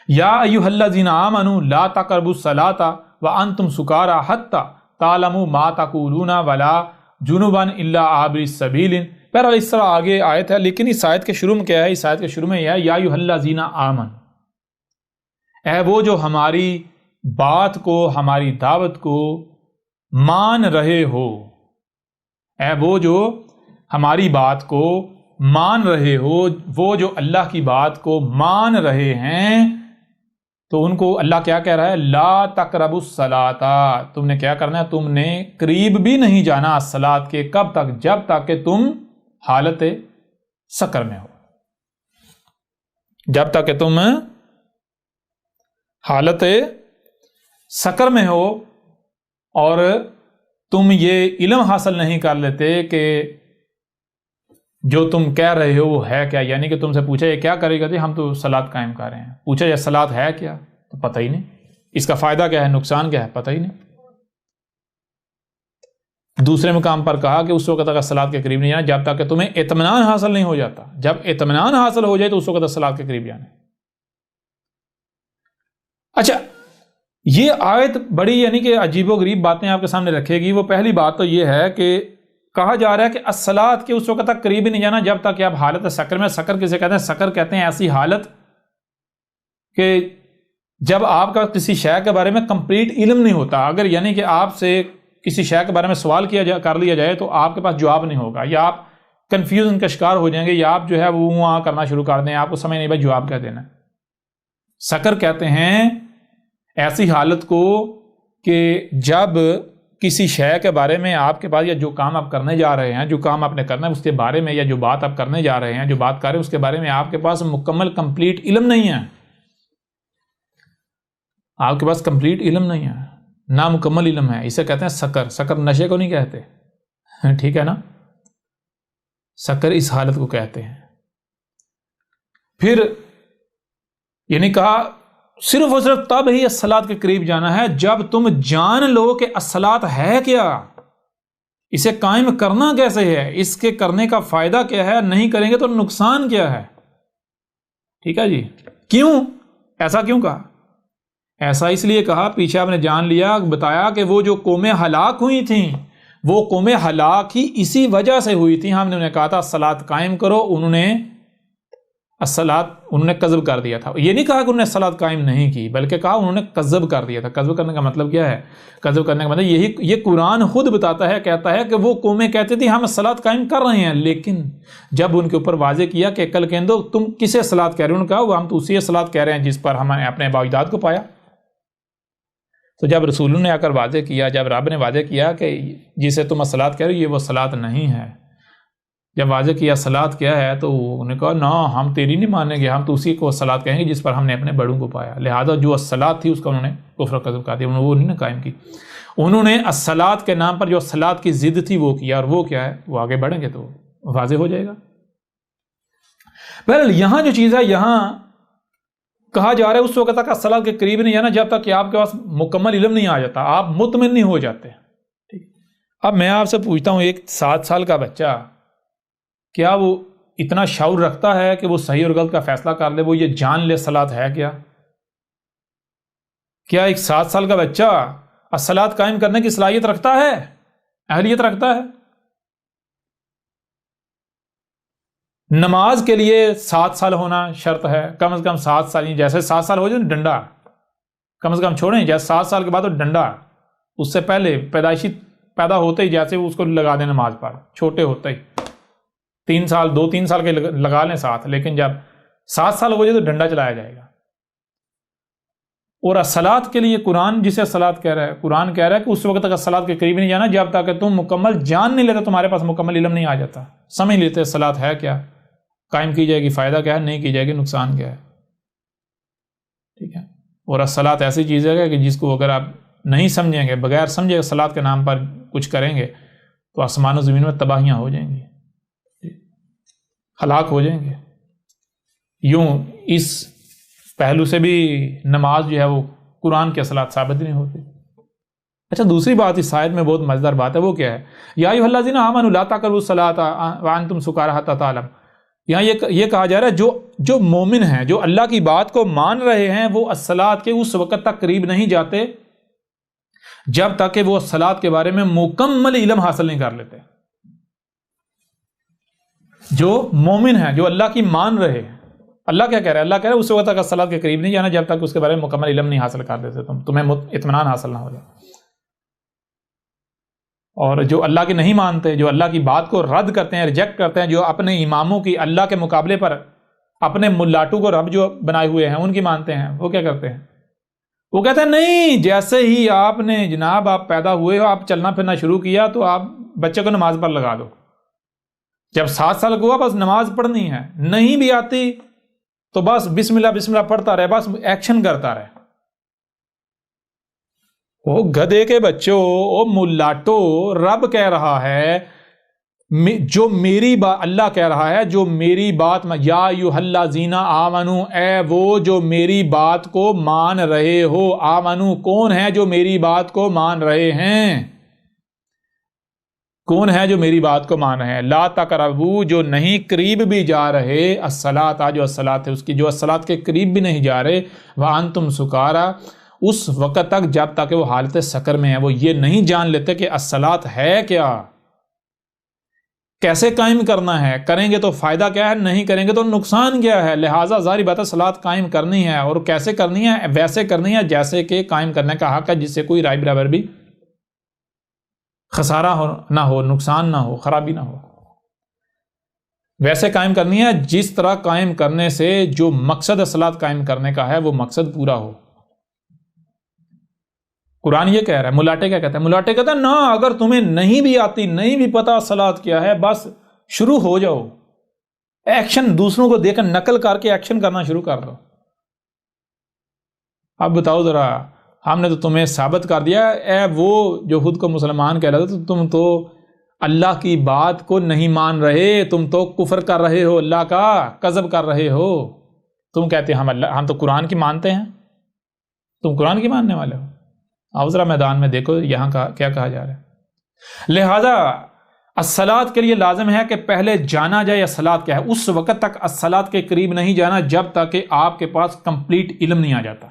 یا ایھا الذین آمنوا لا تقربوا الصلاۃ وانتم سکارى حتى تعلموا ما تقولون ولا جنبا الا عابر السبیل. بہرحال اس طرح آگے آیت ہے، لیکن اس آیت کے شروع میں کیا ہے؟ اس آیت کے شروع میں یہ ہے یا ایھا الذین آمنوا، اے وہ جو ہماری بات کو، ہماری دعوت کو مان رہے ہو، اے وہ جو ہماری بات کو مان رہے ہو، وہ جو اللہ کی بات کو مان رہے ہیں، تو ان کو اللہ کیا کہہ رہا ہے؟ لا تقربوا الصلاۃ، تم نے کیا کرنا ہے؟ تم نے قریب بھی نہیں جانا الصلاۃ کے. کب تک؟ جب تک کہ تم حالت سکر میں ہو. جب تک کہ تم حالت سکر میں ہو اور تم یہ علم حاصل نہیں کر لیتے کہ جو تم کہہ رہے ہو وہ ہے کیا. یعنی کہ تم سے پوچھا یہ کیا کرے گا؟ جی ہم تو صلاۃ قائم کر رہے ہیں. پوچھا یہ صلاۃ ہے کیا؟ تو پتہ ہی نہیں. اس کا فائدہ کیا ہے، نقصان کیا ہے، پتہ ہی نہیں. دوسرے مقام پر کہا کہ اس وقت تک صلاۃ کے قریب نہیں جانا جب تک کہ تمہیں اطمینان حاصل نہیں ہو جاتا. جب اطمینان حاصل ہو جائے تو اس وقت تک صلاۃ کے قریب جانا. اچھا یہ آیت بڑی یعنی کہ عجیب و غریب باتیں آپ کے سامنے رکھے گی. وہ پہلی بات تو یہ ہے کہ کہا جا رہا ہے کہ الصلاۃ کے اس وقت تک قریب ہی نہیں جانا جب تک کہ آپ حالت سکر میں. سکر کسے کہتے ہیں؟ سکر کہتے ہیں ایسی حالت کہ جب آپ کا کسی شے کے بارے میں کمپلیٹ علم نہیں ہوتا. اگر یعنی کہ آپ سے کسی شے کے بارے میں سوال کر لیا جائے تو آپ کے پاس جواب نہیں ہوگا، یا آپ کنفیوژن کا شکار ہو جائیں گے، یا آپ جو ہے وہ وہاں کرنا شروع کر دیں، آپ کو سمجھ نہیں بھائی جواب کیا دینا. سکر کہتے ہیں ایسی حالت کو کہ جب کسی شے کے بارے میں آپ کے پاس، یا جو کام آپ کرنے جا رہے ہیں، جو کام آپ نے کرنا ہے اس کے بارے میں، یا جو بات آپ کرنے جا رہے ہیں، جو بات کر رہے ہیں اس کے بارے میں آپ کے پاس مکمل کمپلیٹ علم نہیں ہے. آپ کے پاس کمپلیٹ علم نہیں ہے، نامکمل علم ہے. اسے کہتے ہیں سکر. سکر نشے کو نہیں کہتے، ٹھیک ہے نا. سکر اس حالت کو کہتے ہیں. پھر یعنی کہا صرف اور صرف تب ہی الصلاۃ کے قریب جانا ہے جب تم جان لو کہ الصلاۃ ہے کیا، اسے قائم کرنا کیسے ہے، اس کے کرنے کا فائدہ کیا ہے، نہیں کریں گے تو نقصان کیا ہے. ٹھیک ہے جی. کیوں ایسا کیوں کہا؟ ایسا اس لیے کہا، پیچھے آپ نے جان لیا، بتایا کہ وہ جو قومیں ہلاک ہوئی تھیں وہ قومیں ہلاک ہی اسی وجہ سے ہوئی تھیں. ہم نے انہیں کہا تھا الصلاۃ قائم کرو، انہوں نے کذب کر دیا تھا. یہ نہیں کہا کہ انہوں نے الصلاۃ قائم نہیں کی، بلکہ کہا انہوں نے کذب کر دیا تھا. کذب کرنے کا مطلب کیا ہے؟ کذب کرنے کا مطلب یہ قرآن خود بتاتا ہے، کہتا ہے کہ وہ قومیں کہتی تھی ہم الصلاۃ قائم کر رہے ہیں، لیکن جب ان کے اوپر واضح کیا کہ عقل کہندو تم کسے الصلاۃ کہہ رہے ہو، انہوں نے کہا ہم تو اسی الصلاۃ کہہ رہے ہیں جس پر ہم نے اپنے اباء و اجداد کو پایا. تو جب رسولوں نے آ کر واضح کیا، جب رب نے واضح کیا کہ جسے تم الصلاۃ کہہ رہے ہو یہ وہ الصلاۃ نہیں ہے، جب واضح کیا صلات کیا ہے تو انہوں نے کہا نا ہم تیری نہیں مانیں گے، ہم تو اسی کو صلات کہیں گے جس پر ہم نے اپنے بڑوں کو پایا. لہٰذا جو الصلاۃ تھی اس کا انہوں نے کفر قسم کہا دیا، انہوں نے وہ نہیں قائم کی. انہوں نے الصلاۃ کے نام پر جو الصلاۃ کی ضد تھی وہ کیا، اور وہ کیا ہے وہ آگے بڑھیں گے تو واضح ہو جائے گا. بہرحال یہاں جو چیز ہے، یہاں کہا جا رہا ہے اس وقت تک الصلاۃ کے قریب نہیں جانا جب تک کہ آپ کے پاس مکمل علم نہیں آ جاتا، آپ مطمئن نہیں ہو جاتے. ٹھیک. اب میں آپ سے پوچھتا ہوں، ایک 7 سال کا بچہ کیا وہ اتنا شعور رکھتا ہے کہ وہ صحیح اور غلط کا فیصلہ کر لے، وہ یہ جان لے صلات ہے کیا؟ کیا ایک 7 سال کا بچہ الصلاۃ قائم کرنے کی صلاحیت رکھتا ہے، اہلیت رکھتا ہے؟ نماز کے لیے 7 سال ہونا شرط ہے، کم از کم 7 سال. جیسے 7 سال ہو جائے ڈنڈا کم از کم چھوڑیں، جیسے 7 سال کے بعد تو ڈنڈا، اس سے پہلے پیدائشی پیدا ہوتے ہی جیسے اس کو لگا دیں نماز پر، چھوٹے ہوتے ہی 3 سال 2-3 سال کے لگا لیں ساتھ، لیکن جب 7 سال ہو جائے تو ڈنڈا چلایا جائے گا. اور الصلاۃ کے لیے قرآن جسے الصلاۃ کہہ رہا ہے، قرآن کہہ رہا ہے کہ اس وقت تک الصلاۃ کے قریب نہیں جانا جب تک کہ تم مکمل جان نہیں لیتے، تمہارے پاس مکمل علم نہیں آ جاتا، سمجھ لیتے الصلاۃ ہے کیا، قائم کی جائے گی فائدہ کیا ہے، نہیں کی جائے گی نقصان کیا ہے. ٹھیک ہے. اور الصلاۃ ایسی چیز ہے کہ جس کو اگر آپ نہیں سمجھیں گے، بغیر سمجھے الصلاۃ کے نام پر کچھ کریں گے تو آسمان و زمین میں تباہیاں ہو جائیں گی، ہلاک ہو جائیں گے. یوں اس پہلو سے بھی نماز جو ہے وہ قرآن کے الصلاۃ ثابت نہیں ہوتی. اچھا دوسری بات اس آیت میں بہت مزیدار بات ہے، وہ کیا ہے؟ یا ایھا الذین آمنوا لا تقربوا الصلاۃ وانتم سکارى حتیٰ تعلموا. یہاں یہ کہا جا رہا ہے جو مومن ہیں، جو اللہ کی بات کو مان رہے ہیں، وہ الصلاۃ کے اس وقت تک قریب نہیں جاتے جب تک کہ وہ الصلاۃ کے بارے میں مکمل علم حاصل نہیں کر لیتے. جو مومن ہیں، جو اللہ کی مان رہے ہیں، اللہ کیا کہہ رہا ہے؟ اللہ کہہ رہا ہے اس وقت تک الصلاۃ کے قریب نہیں جانا جب تک اس کے بارے میں مکمل علم نہیں حاصل کر لیتے، تمہیں اطمینان حاصل نہ ہو جائے. اور جو اللہ کی نہیں مانتے، جو اللہ کی بات کو رد کرتے ہیں، ریجیکٹ کرتے ہیں، جو اپنے اماموں کی اللہ کے مقابلے پر اپنے ملاٹو کو رب جو بنائے ہوئے ہیں ان کی مانتے ہیں، وہ کیا کرتے ہیں؟ وہ کہتے ہیں نہیں، جیسے ہی آپ نے جناب آپ پیدا ہوئے ہو، آپ چلنا پھرنا شروع کیا تو آپ بچے کو نماز پر لگا دو. جب 7 سال کو ہوا بس نماز پڑھنی ہے، نہیں بھی آتی تو بس بسم اللہ بسم اللہ پڑھتا رہے، بس ایکشن کرتا رہے. وہ گدھے کے بچوں، او ملاٹو، رب کہہ رہا ہے جو میری بات، اللہ کہہ رہا ہے جو میری بات، یا ایھا الذین آمنو، اے وہ جو میری بات کو مان رہے ہو. آمنو کون ہے جو میری بات کو مان رہے ہیں؟ کون ہے جو میری بات کو مان رہے ہیں؟ لا تقربوا، جو نہیں قریب بھی جا رہے، الصلاۃ، جو الصلاۃ ہے اس کی، جو الصلاۃ کے قریب بھی نہیں جا رہے، وانتم سکارا، اس وقت تک جب تک وہ حالت سکر میں ہیں، وہ یہ نہیں جان لیتے کہ الصلاۃ ہے کیا، کیسے قائم کرنا ہے، کریں گے تو فائدہ کیا ہے، نہیں کریں گے تو نقصان کیا ہے. لہٰذا ظاہر بات ہے صلاۃ قائم کرنی ہے، اور کیسے کرنی ہے؟ ویسے کرنی ہے جیسے کہ قائم کرنے کا حق ہے، جس سے کوئی رائے برابر بھی خسارہ نہ ہو، نقصان نہ ہو، خرابی نہ ہو. ویسے قائم کرنی ہے جس طرح قائم کرنے سے جو مقصد صلاۃ قائم کرنے کا ہے وہ مقصد پورا ہو. قرآن یہ کہہ رہا ہے. ملاٹے کیا کہتے ہیں؟ ملاٹے کہتے ہیں نا، اگر تمہیں نہیں بھی آتی، نہیں بھی پتا صلاۃ کیا ہے، بس شروع ہو جاؤ، ایکشن دوسروں کو دیکھ کر نقل کر کے ایکشن کرنا شروع کر دو. اب بتاؤ ذرا، ہم نے تو تمہیں ثابت کر دیا، اے وہ جو خود کو مسلمان کہہ رہے تھے، تم تو اللہ کی بات کو نہیں مان رہے، تم تو کفر کر رہے ہو، اللہ کا کذب کر رہے ہو. تم کہتے ہیں ہم تو قرآن کی مانتے ہیں، تم قرآن کی ماننے والے ہو. آؤ ذرا میدان میں دیکھو یہاں کا کیا کہا جا رہا ہے. لہذا الصلاۃ کے لیے لازم ہے کہ پہلے جانا جائے الصلاۃ کیا ہے. اس وقت تک الصلاۃ کے قریب نہیں جانا جب تک کہ آپ کے پاس کمپلیٹ علم نہیں آ جاتا،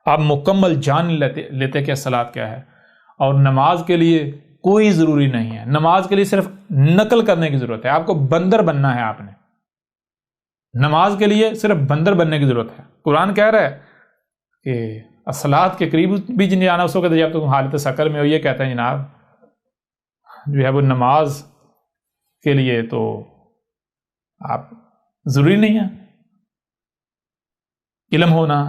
آپ مکمل جان لیتے کہ الصلاۃ کیا ہے. اور نماز کے لیے کوئی ضروری نہیں ہے، نماز کے لیے صرف نقل کرنے کی ضرورت ہے. آپ کو بندر بننا ہے، آپ نے نماز کے لیے صرف بندر بننے کی ضرورت ہے. قرآن کہہ رہا ہے کہ الصلاۃ کے قریب بھی نہیں جانا اس وقت جب تم حالت سکر میں ہو. یہ کہتے ہیں جناب جو ہے وہ نماز کے لیے تو آپ ضروری نہیں ہے علم ہونا،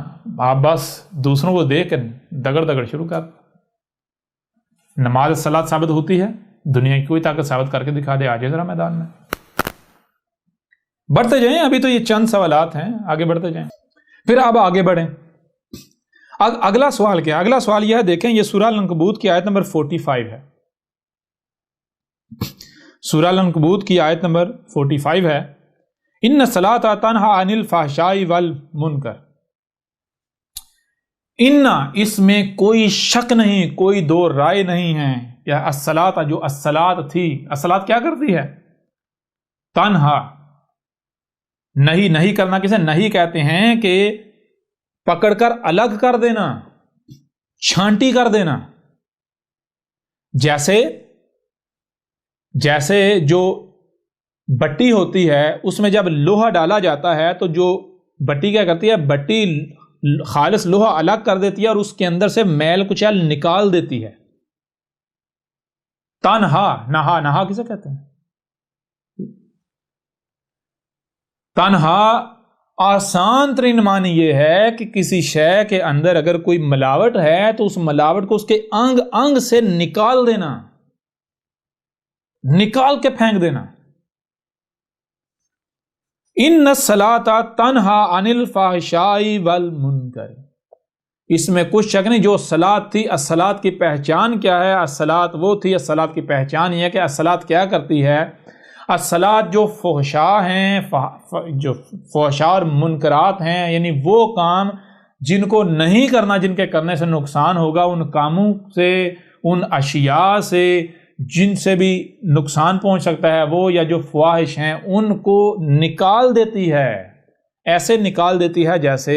آپ بس دوسروں کو دیکھ کر دگڑ دگڑ شروع کر. نماز الصلاۃ ثابت ہوتی ہے دنیا کی کوئی طاقت ثابت کر کے دکھا دے، آ جائے ذرا میدان میں. بڑھتے جائیں، ابھی تو یہ چند سوالات ہیں، آگے بڑھتے جائیں. پھر اب آگے بڑھیں. اگلا سوال کیا ہے؟ اگلا سوال یہ ہے، دیکھیں یہ سورہ العنکبوت کی آیت نمبر 45 ہے. سورہ العنکبوت کی آیت نمبر 45 ہے، ان الصلاۃ تنہی عن الفحشاء والمنکر. ان، اس میں کوئی شک نہیں، کوئی دو رائے نہیں ہے. یا الصلاۃ، جو الصلاۃ تھی، الصلاۃ کیا کرتی ہے؟ تنہا، نہیں کرنا. کسے نہیں کہتے ہیں؟ کہ پکڑ کر الگ کر دینا، چھانٹی کر دینا. جیسے جو بٹی ہوتی ہے اس میں جب لوہا ڈالا جاتا ہے تو جو بٹی کیا کرتی ہے؟ بٹی خالص لوہا الگ کر دیتی ہے اور اس کے اندر سے میل کچیل نکال دیتی ہے. تنہا، نہا کسے کہتے ہیں؟ تنہا آسان ترین معنی یہ ہے کہ کسی شے کے اندر اگر کوئی ملاوٹ ہے تو اس ملاوٹ کو اس کے انگ انگ سے نکال دینا، نکال کے پھینک دینا. ان الصلاۃ تنہی عن الفحشاء والمنکر. اس میں کچھ شک نہیں. جو الصلاۃ تھی، الصلاۃ کی پہچان کیا ہے؟ الصلاۃ وہ تھی، الصلاۃ کی پہچان یہ ہے کہ الصلاۃ کیا کرتی ہے؟ الصلاۃ جو فحشاء ہیں، جو فحشاء اور منکرات ہیں، یعنی وہ کام جن کو نہیں کرنا، جن کے کرنے سے نقصان ہوگا، ان کاموں سے، ان اشیاء سے جن سے بھی نقصان پہنچ سکتا ہے وہ، یا جو فواحش ہیں، ان کو نکال دیتی ہے. ایسے نکال دیتی ہے جیسے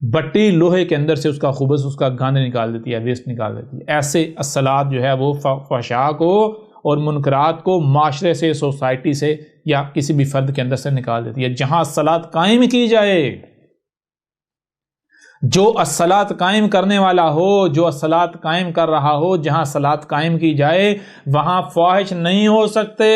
بٹی لوہے کے اندر سے اس کا خبث، اس کا گند نکال دیتی ہے، ویسٹ نکال دیتی ہے. ایسے الصلاۃ جو ہے وہ فحشاء کو اور منکرات کو معاشرے سے، سوسائٹی سے یا کسی بھی فرد کے اندر سے نکال دیتی ہے. جہاں الصلاۃ قائم کی جائے، جو الصلاۃ قائم کرنے والا ہو، جو الصلاۃ قائم کر رہا ہو، جہاں الصلاۃ قائم کی جائے وہاں فواحش نہیں ہو سکتے،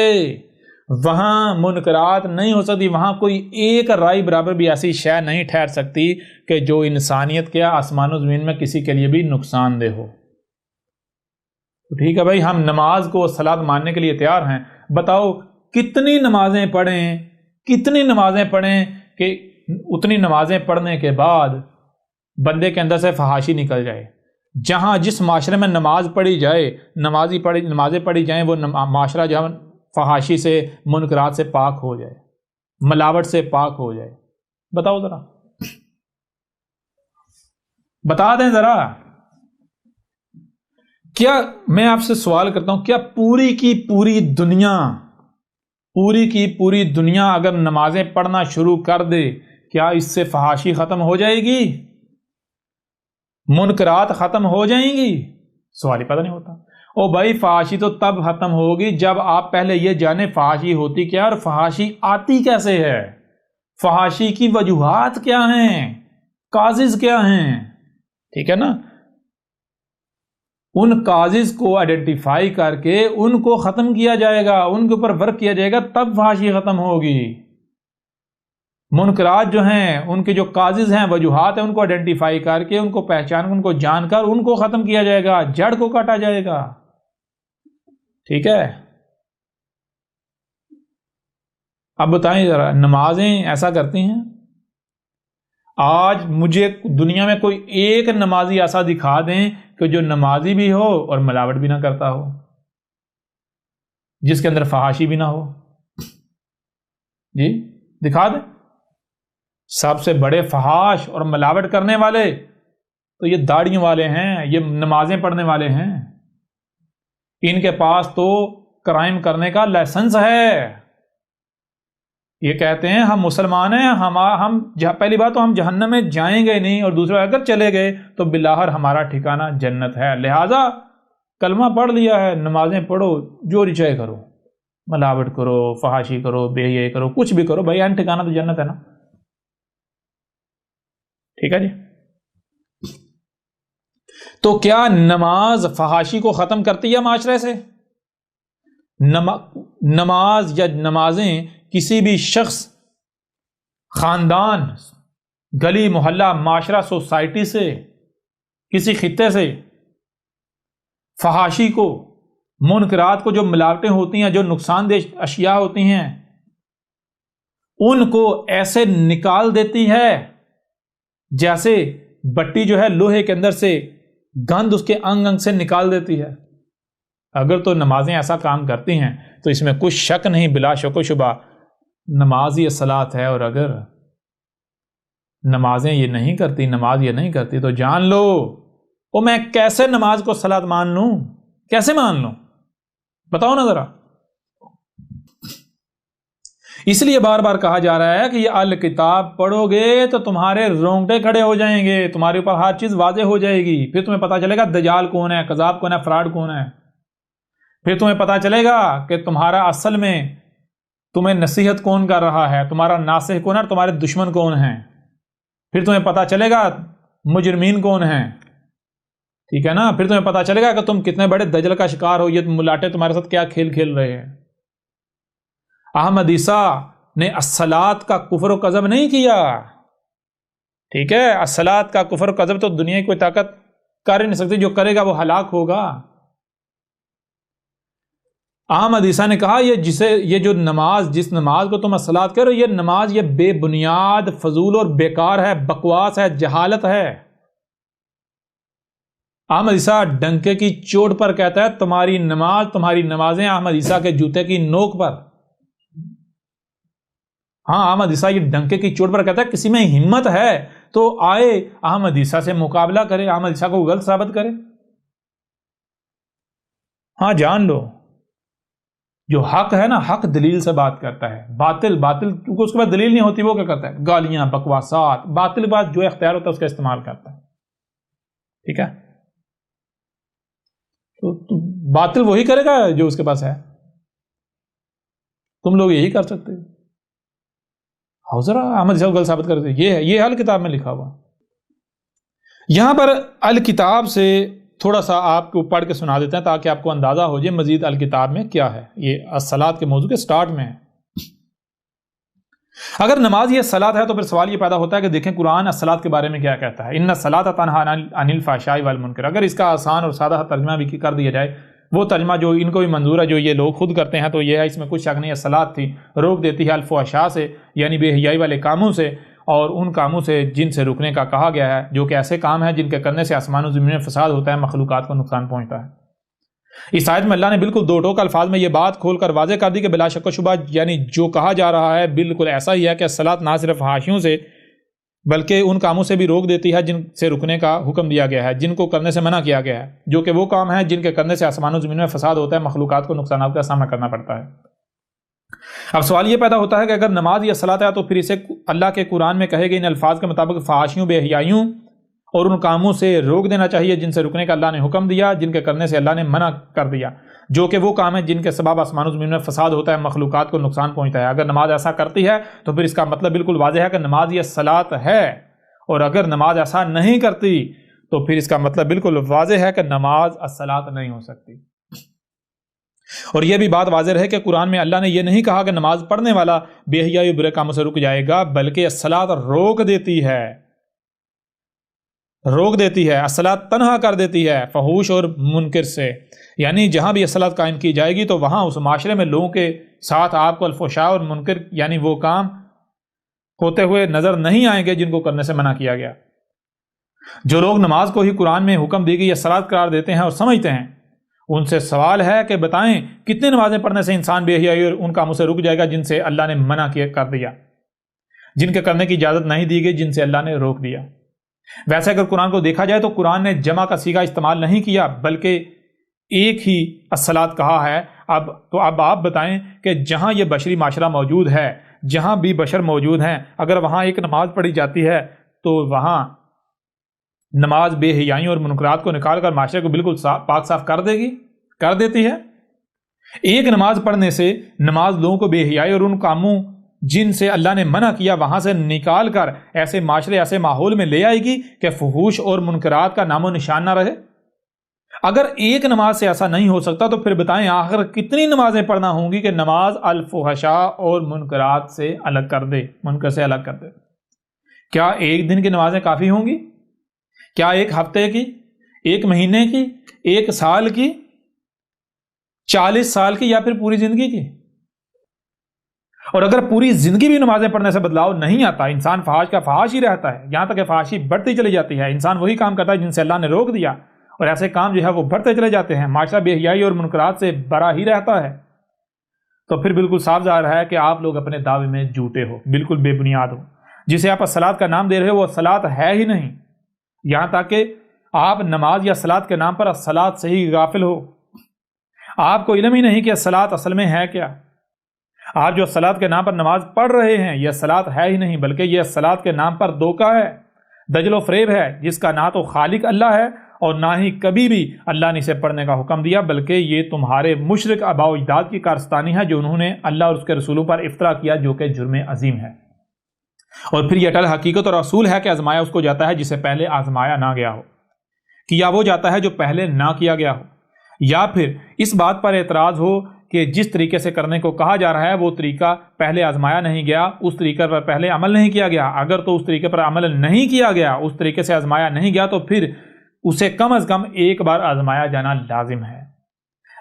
وہاں منکرات نہیں ہو سکتی، وہاں کوئی ایک رائی برابر بھی ایسی شے نہیں ٹھہر سکتی کہ جو انسانیت کے آسمان و زمین میں کسی کے لیے بھی نقصان دہ ہو. ٹھیک ہے بھائی، ہم نماز کو صلاۃ ماننے کے لیے تیار ہیں. بتاؤ کتنی نمازیں پڑھیں کہ اتنی نمازیں پڑھنے کے بعد بندے کے اندر سے فحاشی نکل جائے. جہاں جس معاشرے میں نماز پڑھی جائے، نمازیں پڑھی جائیں، وہ معاشرہ جہاں فحاشی سے، منکرات سے پاک ہو جائے، ملاوٹ سے پاک ہو جائے. بتاؤ ذرا، بتا دیں ذرا. کیا میں آپ سے سوال کرتا ہوں، کیا پوری کی پوری دنیا اگر نمازیں پڑھنا شروع کر دے، کیا اس سے فحاشی ختم ہو جائے گی؟ منکرات ختم ہو جائیں گی؟ سوال ہی پتہ نہیں ہوتا. او بھائی، فحاشی تو تب ختم ہوگی جب آپ پہلے یہ جانیں فحاشی ہوتی کیا اور فحاشی آتی کیسے ہے، فحاشی کی وجوہات کیا ہیں، کازز کیا ہیں. ٹھیک ہے نا؟ ان کازز کو آئیڈینٹیفائی کر کے ان کو ختم کیا جائے گا، ان کے اوپر ورک کیا جائے گا، تب فحاشی ختم ہوگی. منکرات جو ہیں، ان کے جو کازز ہیں، وجوہات ہیں، ان کو آئیڈینٹیفائی کر کے، ان کو پہچان کر، ان کو جان کر ان کو ختم کیا جائے گا، جڑ کو کاٹا جائے گا. ٹھیک ہے؟ اب بتائیں ذرا، نمازیں ایسا کرتی ہیں؟ آج مجھے دنیا میں کوئی ایک نمازی ایسا دکھا دیں کہ جو نمازی بھی ہو اور ملاوٹ بھی نہ کرتا ہو، جس کے اندر فحاشی بھی نہ ہو. جی دکھا دیں. سب سے بڑے فحاش اور ملاوٹ کرنے والے تو یہ داڑھیوں والے ہیں، یہ نمازیں پڑھنے والے ہیں. ان کے پاس تو کرائم کرنے کا لائسنس ہے. یہ کہتے ہیں ہم مسلمان ہیں، ہم پہلی بات تو ہم جہنم میں جائیں گے نہیں، اور دوسرا اگر چلے گئے تو بالآخر ہمارا ٹھکانہ جنت ہے. لہذا کلمہ پڑھ لیا ہے، نمازیں پڑھو، جو چاہے کرو، ملاوٹ کرو، فحاشی کرو، بے حیائی کرو، کچھ بھی کرو، بھائی ٹھکانہ تو جنت ہے نا. ٹھیک ہے جی. تو کیا نماز فحاشی کو ختم کرتی ہے معاشرے سے؟ نماز یا نمازیں کسی بھی شخص، خاندان، گلی محلہ، معاشرہ، سوسائٹی سے، کسی خطے سے فحاشی کو، منکرات کو جو ملاوٹیں ہوتی ہیں، جو نقصان دہ اشیاء ہوتی ہیں، ان کو ایسے نکال دیتی ہے جیسے بٹی جو ہے لوہے کے اندر سے گند اس کے انگ انگ سے نکال دیتی ہے۔ اگر تو نمازیں ایسا کام کرتی ہیں تو اس میں کچھ شک نہیں، بلا شک و شبہ نماز یہ صلاۃ ہے۔ اور اگر نمازیں یہ نہیں کرتی، نماز یہ نہیں کرتی، تو جان لو وہ میں کیسے نماز کو صلاۃ مان لوں؟ کیسے مان لوں؟ بتاؤ نا ذرا۔ اس لیے بار بار کہا جا رہا ہے کہ یہ الکتاب پڑھو گے تو تمہارے رونگٹے کھڑے ہو جائیں گے، تمہارے اوپر ہر چیز واضح ہو جائے گی، پھر تمہیں پتا چلے گا دجال کون ہے، کذاب کون ہے، فراڈ کون ہے، پھر تمہیں پتا چلے گا کہ تمہارا اصل میں تمہیں نصیحت کون کر رہا ہے، تمہارا ناصح کون ہے اور تمہارے دشمن کون ہیں، پھر تمہیں پتا چلے گا مجرمین کون ہیں، ٹھیک ہے نا، پھر تمہیں پتا چلے گا کہ تم کتنے بڑے دجل کا شکار ہو، یہ ملاٹے تمہارے ساتھ کیا کھیل کھیل رہے ہیں۔ احمد عیسیٰ نے الصلاۃ کا کفر و کذب نہیں کیا، ٹھیک ہے، الصلاۃ کا کفر و کذب تو دنیا کی کوئی طاقت کر ہی نہیں سکتی، جو کرے گا وہ ہلاک ہوگا۔ احمد عیسیٰ نے کہا یہ جو نماز، جس نماز کو تم الصلاۃ کرو، یہ نماز یہ بے بنیاد، فضول اور بیکار ہے، بکواس ہے، جہالت ہے۔ احمد عیسیٰ ڈنکے کی چوٹ پر کہتا ہے تمہاری نماز، تمہاری نمازیں احمد عیسیٰ کے جوتے کی نوک پر۔ ہاں، احمد عیسیٰ یہ ڈنکے کی چوٹ پر کہتا ہے کسی میں ہمت ہے تو آئے احمد عیسیٰ سے مقابلہ کرے، احمد عیسیٰ کو غلط ثابت کرے۔ ہاں جان لو، جو حق ہے نا، حق دلیل سے بات کرتا ہے، باطل کیونکہ اس کے پاس دلیل نہیں ہوتی، وہ کیا کرتا ہے؟ گالیاں، بکواسات، باطل بات جو اختیار ہوتا ہے اس کا استعمال کرتا ہے، ٹھیک ہے۔ تو باطل وہی کرے گا جو اس کے پاس ہے، تم لوگ یہی کر سکتے ہو۔ ذرا احمد عیسیٰ کو غلط ثابت کرتے، یہ الکتاب میں لکھا ہوا۔ یہاں پر الکتاب سے تھوڑا سا آپ کو پڑھ کے سنا دیتے ہیں تاکہ آپ کو اندازہ ہو جائے مزید الکتاب میں کیا ہے۔ یہ الصلاۃ کے موضوع کے سٹارٹ میں ہے۔ اگر نماز یہ صلاۃ ہے تو پھر سوال یہ پیدا ہوتا ہے کہ دیکھیں قرآن الصلاۃ کے بارے میں کیا کہتا ہے، ان الصلاۃ تنہی عن الفحشاء والمنکر۔ اگر اس کا آسان اور سادہ ترجمہ بھی کر دیا جائے، وہ ترجمہ جو ان کو بھی منظور ہے، جو یہ لوگ خود کرتے ہیں، تو یہ ہے، اس میں کچھ شک نہیں ہے، الصلاۃ تھی روک دیتی ہے الفحشاء سے، یعنی بے حیائی والے کاموں سے، اور ان کاموں سے جن سے رکنے کا کہا گیا ہے، جو کہ ایسے کام ہیں جن کے کرنے سے آسمان و زمین میں فساد ہوتا ہے، مخلوقات کو نقصان پہنچتا ہے۔ اس آیت میں اللہ نے بالکل دو ٹوک الفاظ میں یہ بات کھول کر واضح کر دی کہ بلا شک و شبہ یعنی جو کہا جا رہا ہے بالکل ایسا ہی ہے کہ الصلاۃ نہ صرف فحاشیوں سے بلکہ ان کاموں سے بھی روک دیتی ہے جن سے رکنے کا حکم دیا گیا ہے، جن کو کرنے سے منع کیا گیا ہے، جو کہ وہ کام ہیں جن کے کرنے سے آسمان و زمین میں فساد ہوتا ہے، مخلوقات کو نقصانات کا سامنا کرنا پڑتا ہے۔ اب سوال یہ پیدا ہوتا ہے کہ اگر نماز یا صلاۃ ہے تو پھر اسے اللہ کے قرآن میں کہے گئے ان الفاظ کے مطابق فحاشیوں، بے حیائیوں اور ان کاموں سے روک دینا چاہیے جن سے رکنے کا اللہ نے حکم دیا، جن کے کرنے سے اللہ نے منع کر دیا، جو کہ وہ کام ہے جن کے سبب آسمان و زمین میں فساد ہوتا ہے، مخلوقات کو نقصان پہنچتا ہے۔ اگر نماز ایسا کرتی ہے تو پھر اس کا مطلب بالکل واضح ہے کہ نماز یہ صلاۃ ہے، اور اگر نماز ایسا نہیں کرتی تو پھر اس کا مطلب بالکل واضح ہے کہ نماز الصلاۃ نہیں ہو سکتی۔ اور یہ بھی بات واضح ہے کہ قرآن میں اللہ نے یہ نہیں کہا کہ نماز پڑھنے والا بے حیائی و برے کاموں سے رک جائے گا، بلکہ الصلاۃ روک دیتی ہے، الصلاۃ تنہا کر دیتی ہے فحوش اور منکر سے، یعنی جہاں بھی الصلاۃ قائم کی جائے گی تو وہاں اس معاشرے میں لوگوں کے ساتھ آپ کو الفحشاء اور منکر یعنی وہ کام ہوتے ہوئے نظر نہیں آئیں گے جن کو کرنے سے منع کیا گیا۔ جو لوگ نماز کو ہی قرآن میں حکم دی گئی الصلاۃ قرار دیتے ہیں اور سمجھتے ہیں، ان سے سوال ہے کہ بتائیں کتنی نمازیں پڑھنے سے انسان بے حیائی اور ان کاموں سے رک جائے گا جن سے اللہ نے منع کر دیا، جن کے کرنے کی اجازت نہیں دی گئی، جن سے اللہ نے روک دیا۔ ویسے اگر قرآن کو دیکھا جائے تو قرآن نے جمع کا صیغہ استعمال نہیں کیا بلکہ ایک ہی الصلاۃ کہا ہے۔ اب آپ بتائیں کہ جہاں یہ بشری معاشرہ موجود ہے، جہاں بھی بشر موجود ہیں، اگر وہاں ایک نماز پڑھی جاتی ہے تو وہاں نماز بے حیائیوں اور منکرات کو نکال کر معاشرے کو بالکل پاک صاف کر دیتی ہے۔ ایک نماز پڑھنے سے نماز لوگوں کو بے حیائی اور ان کاموں جن سے اللہ نے منع کیا وہاں سے نکال کر ایسے معاشرے، ایسے ماحول میں لے آئے گی کہ فحوش اور منکرات کا نام و نشان نہ رہے۔ اگر ایک نماز سے ایسا نہیں ہو سکتا تو پھر بتائیں آخر کتنی نمازیں پڑھنا ہوں گی کہ نماز الفحشاء اور منکرات سے الگ کر دے، منکر سے الگ کر دے؟ کیا ایک دن کی نمازیں کافی ہوں گی؟ کیا ایک ہفتے کی، ایک مہینے کی، ایک سال کی؟ 40 سال کی یا پھر پوری زندگی کی؟ اور اگر پوری زندگی بھی نمازیں پڑھنے سے بدلاؤ نہیں آتا، انسان فحش کا فحش ہی رہتا ہے، یہاں تک کہ فحاشی بڑھتی چلی جاتی ہے، انسان وہی کام کرتا ہے جن سے اللہ نے روک دیا، اور ایسے کام جو ہے وہ بڑھتے چلے جاتے ہیں، معاشرہ بے حیائی اور منکرات سے بھرا ہی رہتا ہے، تو پھر بالکل صاف ظاہر ہے کہ آپ لوگ اپنے دعوے میں جھوٹے ہو، بالکل بے بنیاد ہو۔ جسے آپ الصلاۃ کا نام دے رہے ہو وہ الصلاۃ ہے ہی نہیں، یہاں تک کہ آپ نماز یا الصلاۃ کے نام پر الصلاۃ سے ہی غافل ہو، آپ کو علم ہی نہیں کہ الصلاۃ اصل میں ہے کیا۔ آپ جو الصلاۃ کے نام پر نماز پڑھ رہے ہیں یہ الصلاۃ ہے ہی نہیں، بلکہ یہ الصلاۃ کے نام پر دھوکہ ہے، دجل و فریب ہے، جس کا نہ تو خالق اللہ ہے اور نہ ہی کبھی بھی اللہ نے اسے پڑھنے کا حکم دیا، بلکہ یہ تمہارے مشرک آباء و اجداد کی کارستانی ہے جو انہوں نے اللہ اور اس کے رسولوں پر افترا کیا، جو کہ جرم عظیم ہے۔ اور پھر یہ اٹل حقیقت اور اصول ہے کہ آزمایا اس کو جاتا ہے جسے پہلے آزمایا نہ گیا ہو، کیا وہ جاتا ہے جو پہلے نہ کیا گیا ہو، یا پھر اس بات پر اعتراض ہو کہ جس طریقے سے کرنے کو کہا جا رہا ہے وہ طریقہ پہلے آزمایا نہیں گیا، اس طریقے پر پہلے عمل نہیں کیا گیا۔ اگر تو اس طریقے پر عمل نہیں کیا گیا، اس طریقے سے آزمایا نہیں گیا، تو پھر اسے کم از کم ایک بار آزمایا جانا لازم ہے۔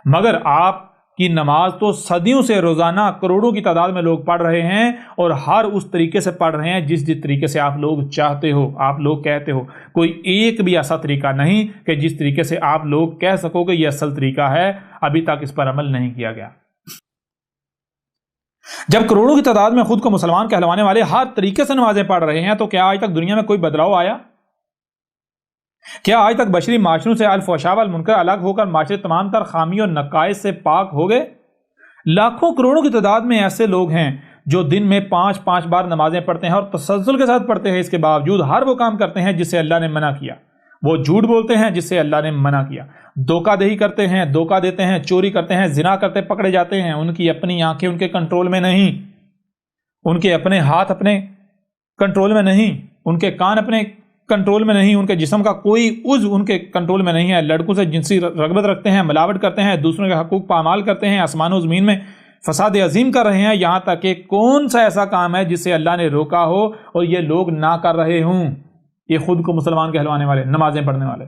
مگر آپ کی نماز تو صدیوں سے روزانہ کروڑوں کی تعداد میں لوگ پڑھ رہے ہیں، اور ہر اس طریقے سے پڑھ رہے ہیں جس طریقے سے آپ لوگ چاہتے ہو، آپ لوگ کہتے ہو۔ کوئی ایک بھی ایسا طریقہ نہیں کہ جس طریقے سے آپ لوگ کہہ سکو کہ یہ اصل طریقہ ہے، ابھی تک اس پر عمل نہیں کیا گیا۔ جب کروڑوں کی تعداد میں خود کو مسلمان کہلوانے والے ہر طریقے سے نمازیں پڑھ رہے ہیں، تو کیا آج تک دنیا میں کوئی بدلاؤ آیا؟ کیا آج تک بشری معاشروں سے الفحشاء والمنکر الگ ہو کر معاشرے تمام تر خامیوں اور نقائص سے پاک ہو گئے؟ لاکھوں کروڑوں کی تعداد میں ایسے لوگ ہیں جو دن میں 5 بار نمازیں پڑھتے ہیں اور تسلسل کے ساتھ پڑھتے ہیں، اس کے باوجود ہر وہ کام کرتے ہیں جس سے اللہ نے منع کیا، وہ جھوٹ بولتے ہیں جس سے اللہ نے منع کیا، دھوکہ دہی کرتے ہیں، دھوکہ دیتے ہیں، چوری کرتے ہیں، زنا کرتے پکڑے جاتے ہیں، ان کی اپنی آنکھیں ان کے کنٹرول میں نہیں، ان کے اپنے ہاتھ اپنے کنٹرول میں نہیں، ان کے کان اپنے کنٹرول میں نہیں، ان کے جسم کا کوئی عضو ان کے کنٹرول میں نہیں ہے، لڑکوں سے جنسی رغبت رکھتے ہیں، ملاوٹ کرتے ہیں، دوسروں کے حقوق پامال کرتے ہیں، آسمان و زمین میں فساد عظیم کر رہے ہیں، یہاں تک کہ کون سا ایسا کام ہے جس سے اللہ نے روکا ہو اور یہ لوگ نہ کر رہے ہوں، یہ خود کو مسلمان کہلوانے والے، نمازیں پڑھنے والے۔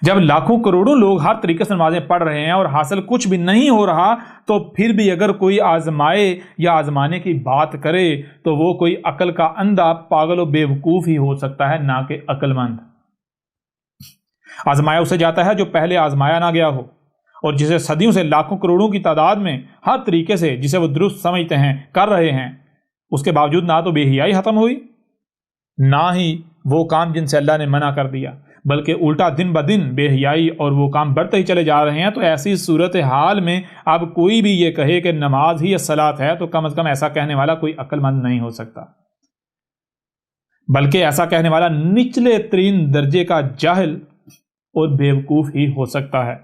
جب لاکھوں کروڑوں لوگ ہر طریقے سے نمازیں پڑھ رہے ہیں اور حاصل کچھ بھی نہیں ہو رہا، تو پھر بھی اگر کوئی آزمائے یا آزمانے کی بات کرے تو وہ کوئی عقل کا اندھا، پاگل و بیوقوف ہی ہو سکتا ہے، نہ کہ عقل مند۔ آزمایا اسے جاتا ہے جو پہلے آزمایا نہ گیا ہو، اور جسے صدیوں سے لاکھوں کروڑوں کی تعداد میں ہر طریقے سے جسے وہ درست سمجھتے ہیں کر رہے ہیں، اس کے باوجود نہ تو بے حیائی ختم ہوئی، نہ ہی وہ کام جن سے اللہ نے منع کر دیا، بلکہ الٹا دن بدن بے حیائی اور وہ کام بڑھتے ہی چلے جا رہے ہیں۔ تو ایسی صورتحال میں اب کوئی بھی یہ کہے کہ نماز ہی الصلاۃ ہے، تو کم از کم ایسا کہنے والا کوئی عقل مند نہیں ہو سکتا، بلکہ ایسا کہنے والا نچلے ترین درجے کا جاہل اور بیوقوف ہی ہو سکتا ہے۔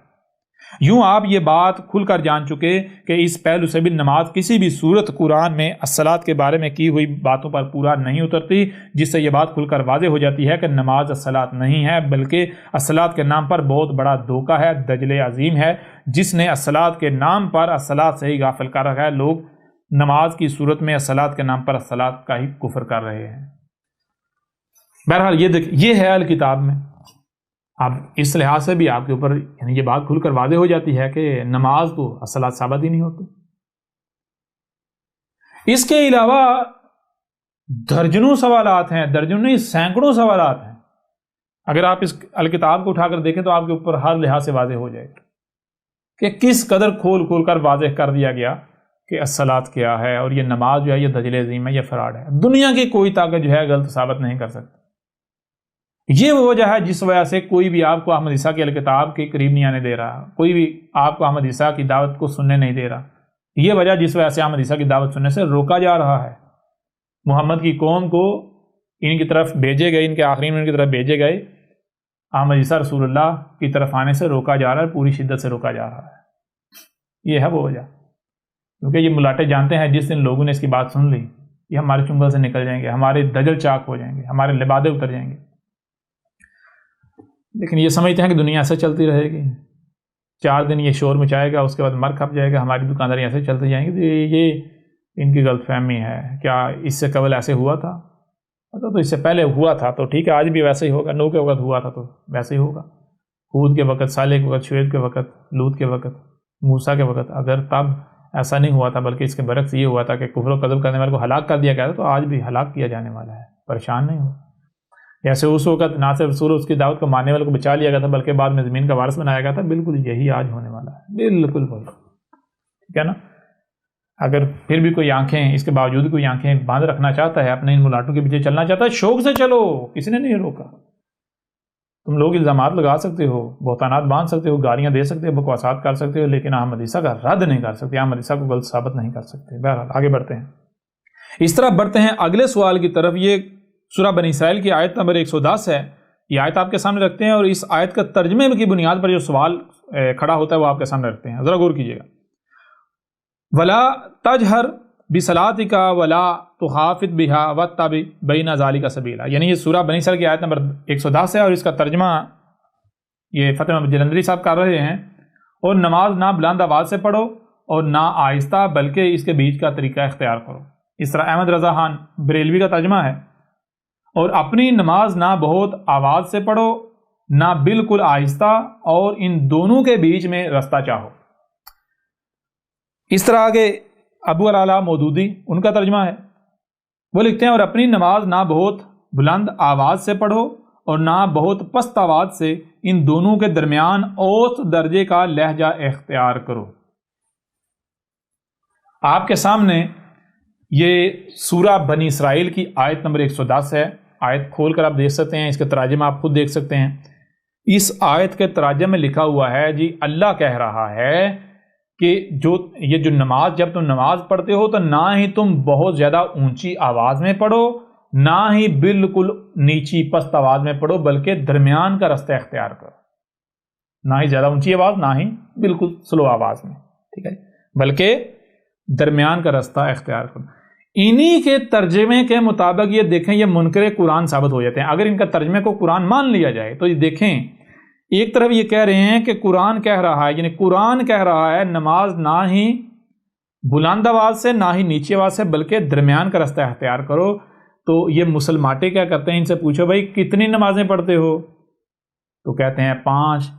یوں آپ یہ بات کھل کر جان چکے کہ اس پہلو سے بھی نماز کسی بھی صورت قرآن میں الصلاۃ کے بارے میں کی ہوئی باتوں پر پورا نہیں اترتی، جس سے یہ بات کھل کر واضح ہو جاتی ہے کہ نماز الصلاۃ نہیں ہے، بلکہ الصلاۃ کے نام پر بہت بڑا دھوکہ ہے، دجل عظیم ہے، جس نے الصلاۃ کے نام پر الصلاۃ سے ہی غافل کر رکھا ہے۔ لوگ نماز کی صورت میں الصلاۃ کے نام پر الصلاۃ کا ہی کفر کر رہے ہیں۔ بہرحال یہ ہے الکتاب میں۔ اب اس لحاظ سے بھی آپ کے اوپر یعنی یہ بات کھل کر واضح ہو جاتی ہے کہ نماز تو الصلاۃ ثابت ہی نہیں ہوتی۔ اس کے علاوہ درجنوں سوالات ہیں، درجنوں نہیں سینکڑوں سوالات ہیں۔ اگر آپ اس الکتاب کو اٹھا کر دیکھیں تو آپ کے اوپر ہر لحاظ سے واضح ہو جائے گا کہ کس قدر کھول کھول کر واضح کر دیا گیا کہ الصلاۃ کیا ہے، اور یہ نماز جو ہے یہ دجل عظیم ہے، یہ فراڈ ہے۔ دنیا کی کوئی طاقت جو ہے غلط ثابت نہیں کر سکتی۔ یہ وہ وجہ ہے جس وجہ سے کوئی بھی آپ کو احمد عیسیٰ کی الکتاب کے قریب نہیں آنے دے رہا، کوئی بھی آپ کو احمد عیسیٰ کی دعوت کو سننے نہیں دے رہا۔ یہ وجہ جس وجہ سے احمد عیسیٰ کی دعوت سننے سے روکا جا رہا ہے۔ محمد کی قوم کو ان کی طرف بھیجے گئے، ان کے آخرین میں ان کی طرف بھیجے گئے، احمد عیسیٰ رسول اللہ کی طرف آنے سے روکا جا رہا ہے، پوری شدت سے روکا جا رہا ہے۔ یہ ہے وہ وجہ، کیونکہ یہ ملاٹے جانتے ہیں جس دن لوگوں نے اس کی بات سن لی، یہ ہمارے چنگل سے نکل جائیں گے، ہمارے دجل چاک ہو جائیں گے، ہمارے لبادے اتر جائیں گے۔ لیکن یہ سمجھتے ہیں کہ دنیا ایسے چلتی رہے گی، 4 دن یہ شور مچائے گا، اس کے بعد مر کھپ جائے گا، ہماری دکانداری ایسے چلتی جائیں گی۔ تو یہ ان کی غلط فہمی ہے۔ کیا اس سے قبل ایسے ہوا تھا؟ تو اس سے پہلے ہوا تھا تو ٹھیک ہے، آج بھی ویسے ہی ہوگا، نو کے وقت ہوا تھا تو ویسے ہی ہوگا۔ ہود کے وقت، صالح کے وقت، شعیب کے وقت، لوط کے وقت، موسیٰ کے وقت، اگر تب ایسا نہیں ہوا تھا بلکہ اس کے برعکس یہ ہوا تھا کہ کفر و کذب کرنے والے کو ہلاک کر دیا گیا تھا، تو آج بھی ہلاک کیا جانے والا ہے، پریشان نہیں ہو۔ جیسے اس وقت نہ صرف رسول اس کی دعوت کو ماننے والے کو بچا لیا گیا تھا بلکہ بعد میں زمین کا وارث بنایا گیا تھا، بالکل یہی آج ہونے والا ہے، بالکل وہی، ٹھیک ہے نا۔ اگر پھر بھی کوئی آنکھیں، اس کے باوجود کوئی آنکھیں باندھ رکھنا چاہتا ہے، اپنے ان ملاٹوں کے پیچھے چلنا چاہتا ہے، شوق سے چلو، کسی نے نہیں روکا۔ تم لوگ الزامات لگا سکتے ہو، بہتانات باندھ سکتے ہو، گالیاں دے سکتے ہو، بکواسات کر سکتے ہو، لیکن احمد عیسیٰ کا رد نہیں کر سکتے، احمد عیسیٰ کو غلط ثابت نہیں کر سکتے۔ بہرحال آگے بڑھتے ہیں، اس طرح بڑھتے ہیں اگلے سوال کی طرف۔ یہ سورہ بنی اسرائیل کی آیت نمبر 110 ہے، یہ آیت آپ کے سامنے رکھتے ہیں، اور اس آیت کا ترجمے کی بنیاد پر جو سوال کھڑا ہوتا ہے وہ آپ کے سامنے رکھتے ہیں، ذرا غور کیجیے گا۔ وَلَا تَجْهَرْ بِصَلَاتِكَ وَلَا تُخَافِتْ بِهَا وَاتَّبِعْ بَيْنَ ذَلِكَ سَبِيلًا، یعنی یہ سورہ بنی اسرائیل کی آیت نمبر 110 ہے، اور اس کا ترجمہ یہ فتح محمد جلندری صاحب کر رہے ہیں۔ اور نماز نہ بلند آواز سے پڑھو اور نہ آہستہ، بلکہ اس کے بیچ کا طریقہ اختیار کرو۔ اس طرح احمد رضا خان بریلوی کا ترجمہ ہے، اور اپنی نماز نہ بہت آواز سے پڑھو نہ بالکل آہستہ، اور ان دونوں کے بیچ میں رستہ چاہو۔ اس طرح آگے ابو العلا مودودی ان کا ترجمہ ہے، وہ لکھتے ہیں اور اپنی نماز نہ بہت بلند آواز سے پڑھو اور نہ بہت پست آواز سے، ان دونوں کے درمیان اوسط درجے کا لہجہ اختیار کرو۔ آپ کے سامنے یہ سورہ بنی اسرائیل کی آیت نمبر 110 ہے، آیت کھول کر آپ دیکھ سکتے ہیں، اس کے تراجم آپ خود دیکھ سکتے ہیں۔ اس آیت کے تراجم میں لکھا ہوا ہے جی اللہ کہہ رہا ہے کہ یہ جو نماز، جب تم نماز پڑھتے ہو تو نہ ہی تم بہت زیادہ اونچی آواز میں پڑھو نہ ہی بالکل نیچی پست آواز میں پڑھو، بلکہ درمیان کا رستہ اختیار کرو، نہ ہی زیادہ اونچی آواز نہ ہی بالکل سلو آواز میں، ٹھیک ہے، بلکہ درمیان کا رستہ اختیار کرو۔ انہی کے ترجمے کے مطابق یہ دیکھیں یہ منکر قرآن ثابت ہو جاتے ہیں۔ اگر ان کا ترجمے کو قرآن مان لیا جائے تو یہ دیکھیں، ایک طرف یہ کہہ رہے ہیں کہ قرآن کہہ رہا ہے، یعنی قرآن کہہ رہا ہے نماز نہ ہی بلند آواز سے نہ ہی نیچی آواز سے بلکہ درمیان کا رستہ اختیار کرو۔ تو یہ مسلماٹے کیا کرتے ہیں، ان سے پوچھو بھائی کتنی نمازیں پڑھتے ہو، تو کہتے ہیں 5۔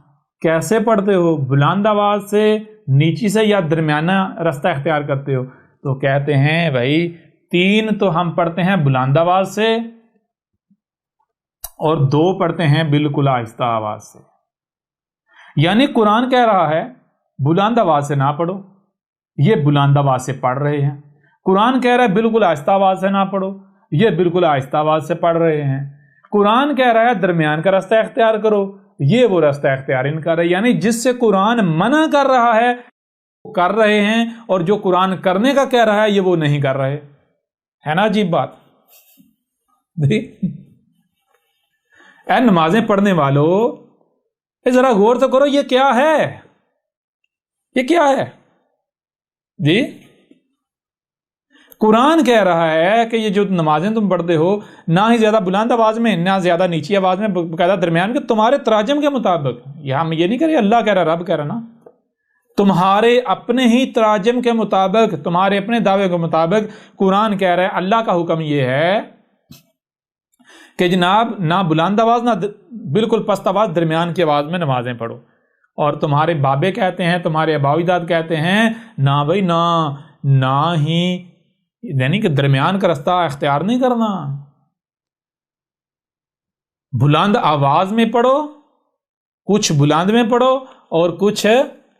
کیسے پڑھتے ہو، بلند آواز سے، نیچی سے، یا درمیانہ رستہ اختیار کرتے ہو؟ تو کہتے ہیں بھائی 3 تو ہم پڑھتے ہیں بلند آواز سے اور 2 پڑھتے ہیں بالکل آہستہ آواز سے۔ یعنی قرآن کہہ رہا ہے بلند آواز سے نہ پڑھو، یہ بلند آواز سے پڑھ رہے ہیں۔ قرآن کہہ رہا ہے بالکل آہستہ آواز سے نہ پڑھو، یہ بالکل آہستہ آواز سے پڑھ رہے ہیں۔ قرآن کہہ رہا ہے درمیان کا رستہ اختیار کرو، یہ وہ رستہ اختیار ان کر رہے ہیں۔ یعنی جس سے قرآن منع کر رہا ہے وہ کر رہے ہیں، اور جو قرآن کرنے کا کہہ رہا ہے یہ وہ نہیں کر رہے، ہے نا عجیب بات؟ اے نمازیں پڑھنے والو، ذرا غور تو کرو، یہ کیا ہے، یہ کیا ہے جی؟ قرآن کہہ رہا ہے کہ یہ جو نمازیں تم پڑھتے ہو نہ ہی زیادہ بلند آواز میں نہ زیادہ نیچی آواز میں، باقاعدہ درمیان کے، تمہارے تراجم کے مطابق، یہ ہم یہ نہیں کہہ رہے اللہ کہہ رہا، رب کہہ رہا نا، تمہارے اپنے ہی تراجم کے مطابق، تمہارے اپنے دعوے کے مطابق قرآن کہہ رہا ہے اللہ کا حکم یہ ہے کہ جناب نہ بلند آواز نہ بالکل پست آواز، درمیان کی آواز میں نمازیں پڑھو۔ اور تمہارے بابے کہتے ہیں، تمہارے اباؤ اجداد کہتے ہیں نہ بھائی نہ ہی، یعنی کہ درمیان کا رستہ اختیار نہیں کرنا، بلند آواز میں پڑھو، کچھ بلند میں پڑھو اور کچھ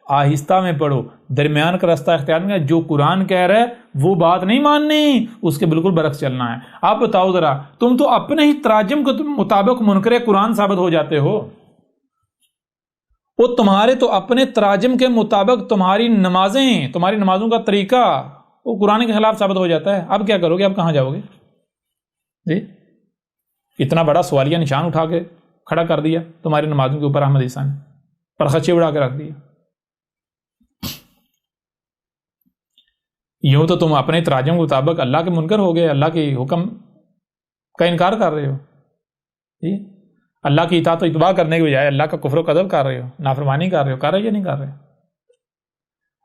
آہستہ میں پڑھو، درمیان کا رستہ اختیار نہیں کرنا۔ جو قرآن کہہ رہا ہے وہ بات نہیں ماننی، اس کے بالکل برعکس چلنا ہے۔ آپ بتاؤ ذرا، تم تو اپنے ہی تراجم کے مطابق منکر قرآن ثابت ہو جاتے ہو، وہ تمہارے تو اپنے تراجم کے مطابق تمہاری نمازیں، تمہاری نمازوں کا طریقہ وہ قرآن کے خلاف ثابت ہو جاتا ہے۔ اب کیا کرو گے، اب کہاں جاؤ گے جی؟ اتنا بڑا سوالیہ نشان اٹھا کے کھڑا کر دیا تمہاری نمازوں کے اوپر احمد عیسیٰ نے، پرخچے اڑا کے رکھ دیا۔ یوں تو تم اپنے تراجم کے مطابق اللہ کے منکر ہو گئے، اللہ کے حکم کا انکار کر رہے ہو جی، اللہ کی اطاعت و اتباع کرنے کے بجائے اللہ کا کفر و قذف کر رہے ہو، نافرمانی کر رہے ہو، کر رہے یا نہیں کر رہے؟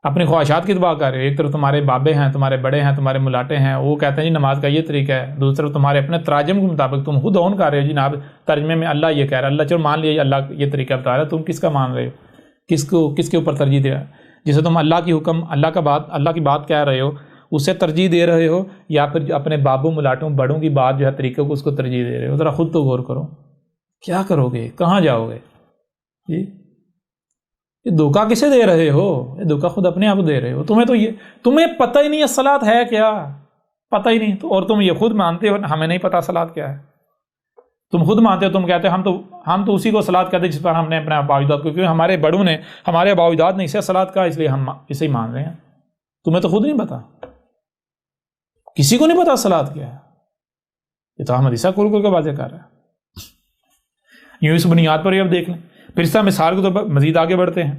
اپنی خواہشات کی تباہ کر رہے ہو. ایک طرف تمہارے بابے ہیں، تمہارے بڑے ہیں، تمہارے ملاٹے ہیں، وہ کہتے ہیں جی نماز کا یہ طریقہ ہے. دوسری طرف تمہارے اپنے تراجم کے مطابق تم خود اون کر رہے ہو جی جناب ترجمے میں اللہ یہ کہہ رہا ہے، اللہ چلو مان لیا اللہ یہ طریقہ بتا رہا ہے، تم کس کا مان رہے ہو؟ کس کے اوپر ترجیح دے رہا ہے؟ جسے تم اللہ کی حکم اللہ کی بات کہہ رہے ہو اسے ترجیح دے رہے ہو، یا پھر اپنے بابوں ملاٹوں بڑوں کی بات جو ہے طریقے کو اس کو ترجیح دے رہے ہو؟ ذرا خود تو غور کرو. کیا کرو گے؟ کہاں جاؤ گے؟ جی یہ دھوکہ کسے دے رہے ہو؟ یہ دھوکہ خود اپنے آپ دے رہے ہو. تمہیں پتہ ہی نہیں ہے صلاۃ ہے کیا، پتہ ہی نہیں. اور تم یہ خود مانتے ہو ہمیں نہیں پتہ صلاۃ کیا ہے. تم خود مانتے ہو، تم کہتے ہو ہم تو اسی کو صلاۃ کہتے ہیں جس پر ہم نے اپنے آباء و اجداد کو، کیونکہ ہمارے بڑوں نے ہمارے آباء و اجداد نے اسے صلاۃ کہا اس لیے ہم اسے ہی مان رہے ہیں. تمہیں تو خود نہیں پتا، کسی کو نہیں پتا صلاۃ کیا ہے. یہ تو احمد عیسیٰ کھول کے باتیں کر رہا ہے. یوں اس بنیاد پر یہ اب دیکھ لیں. پھر اس طرح مثال کے طور پر مزید آگے بڑھتے ہیں.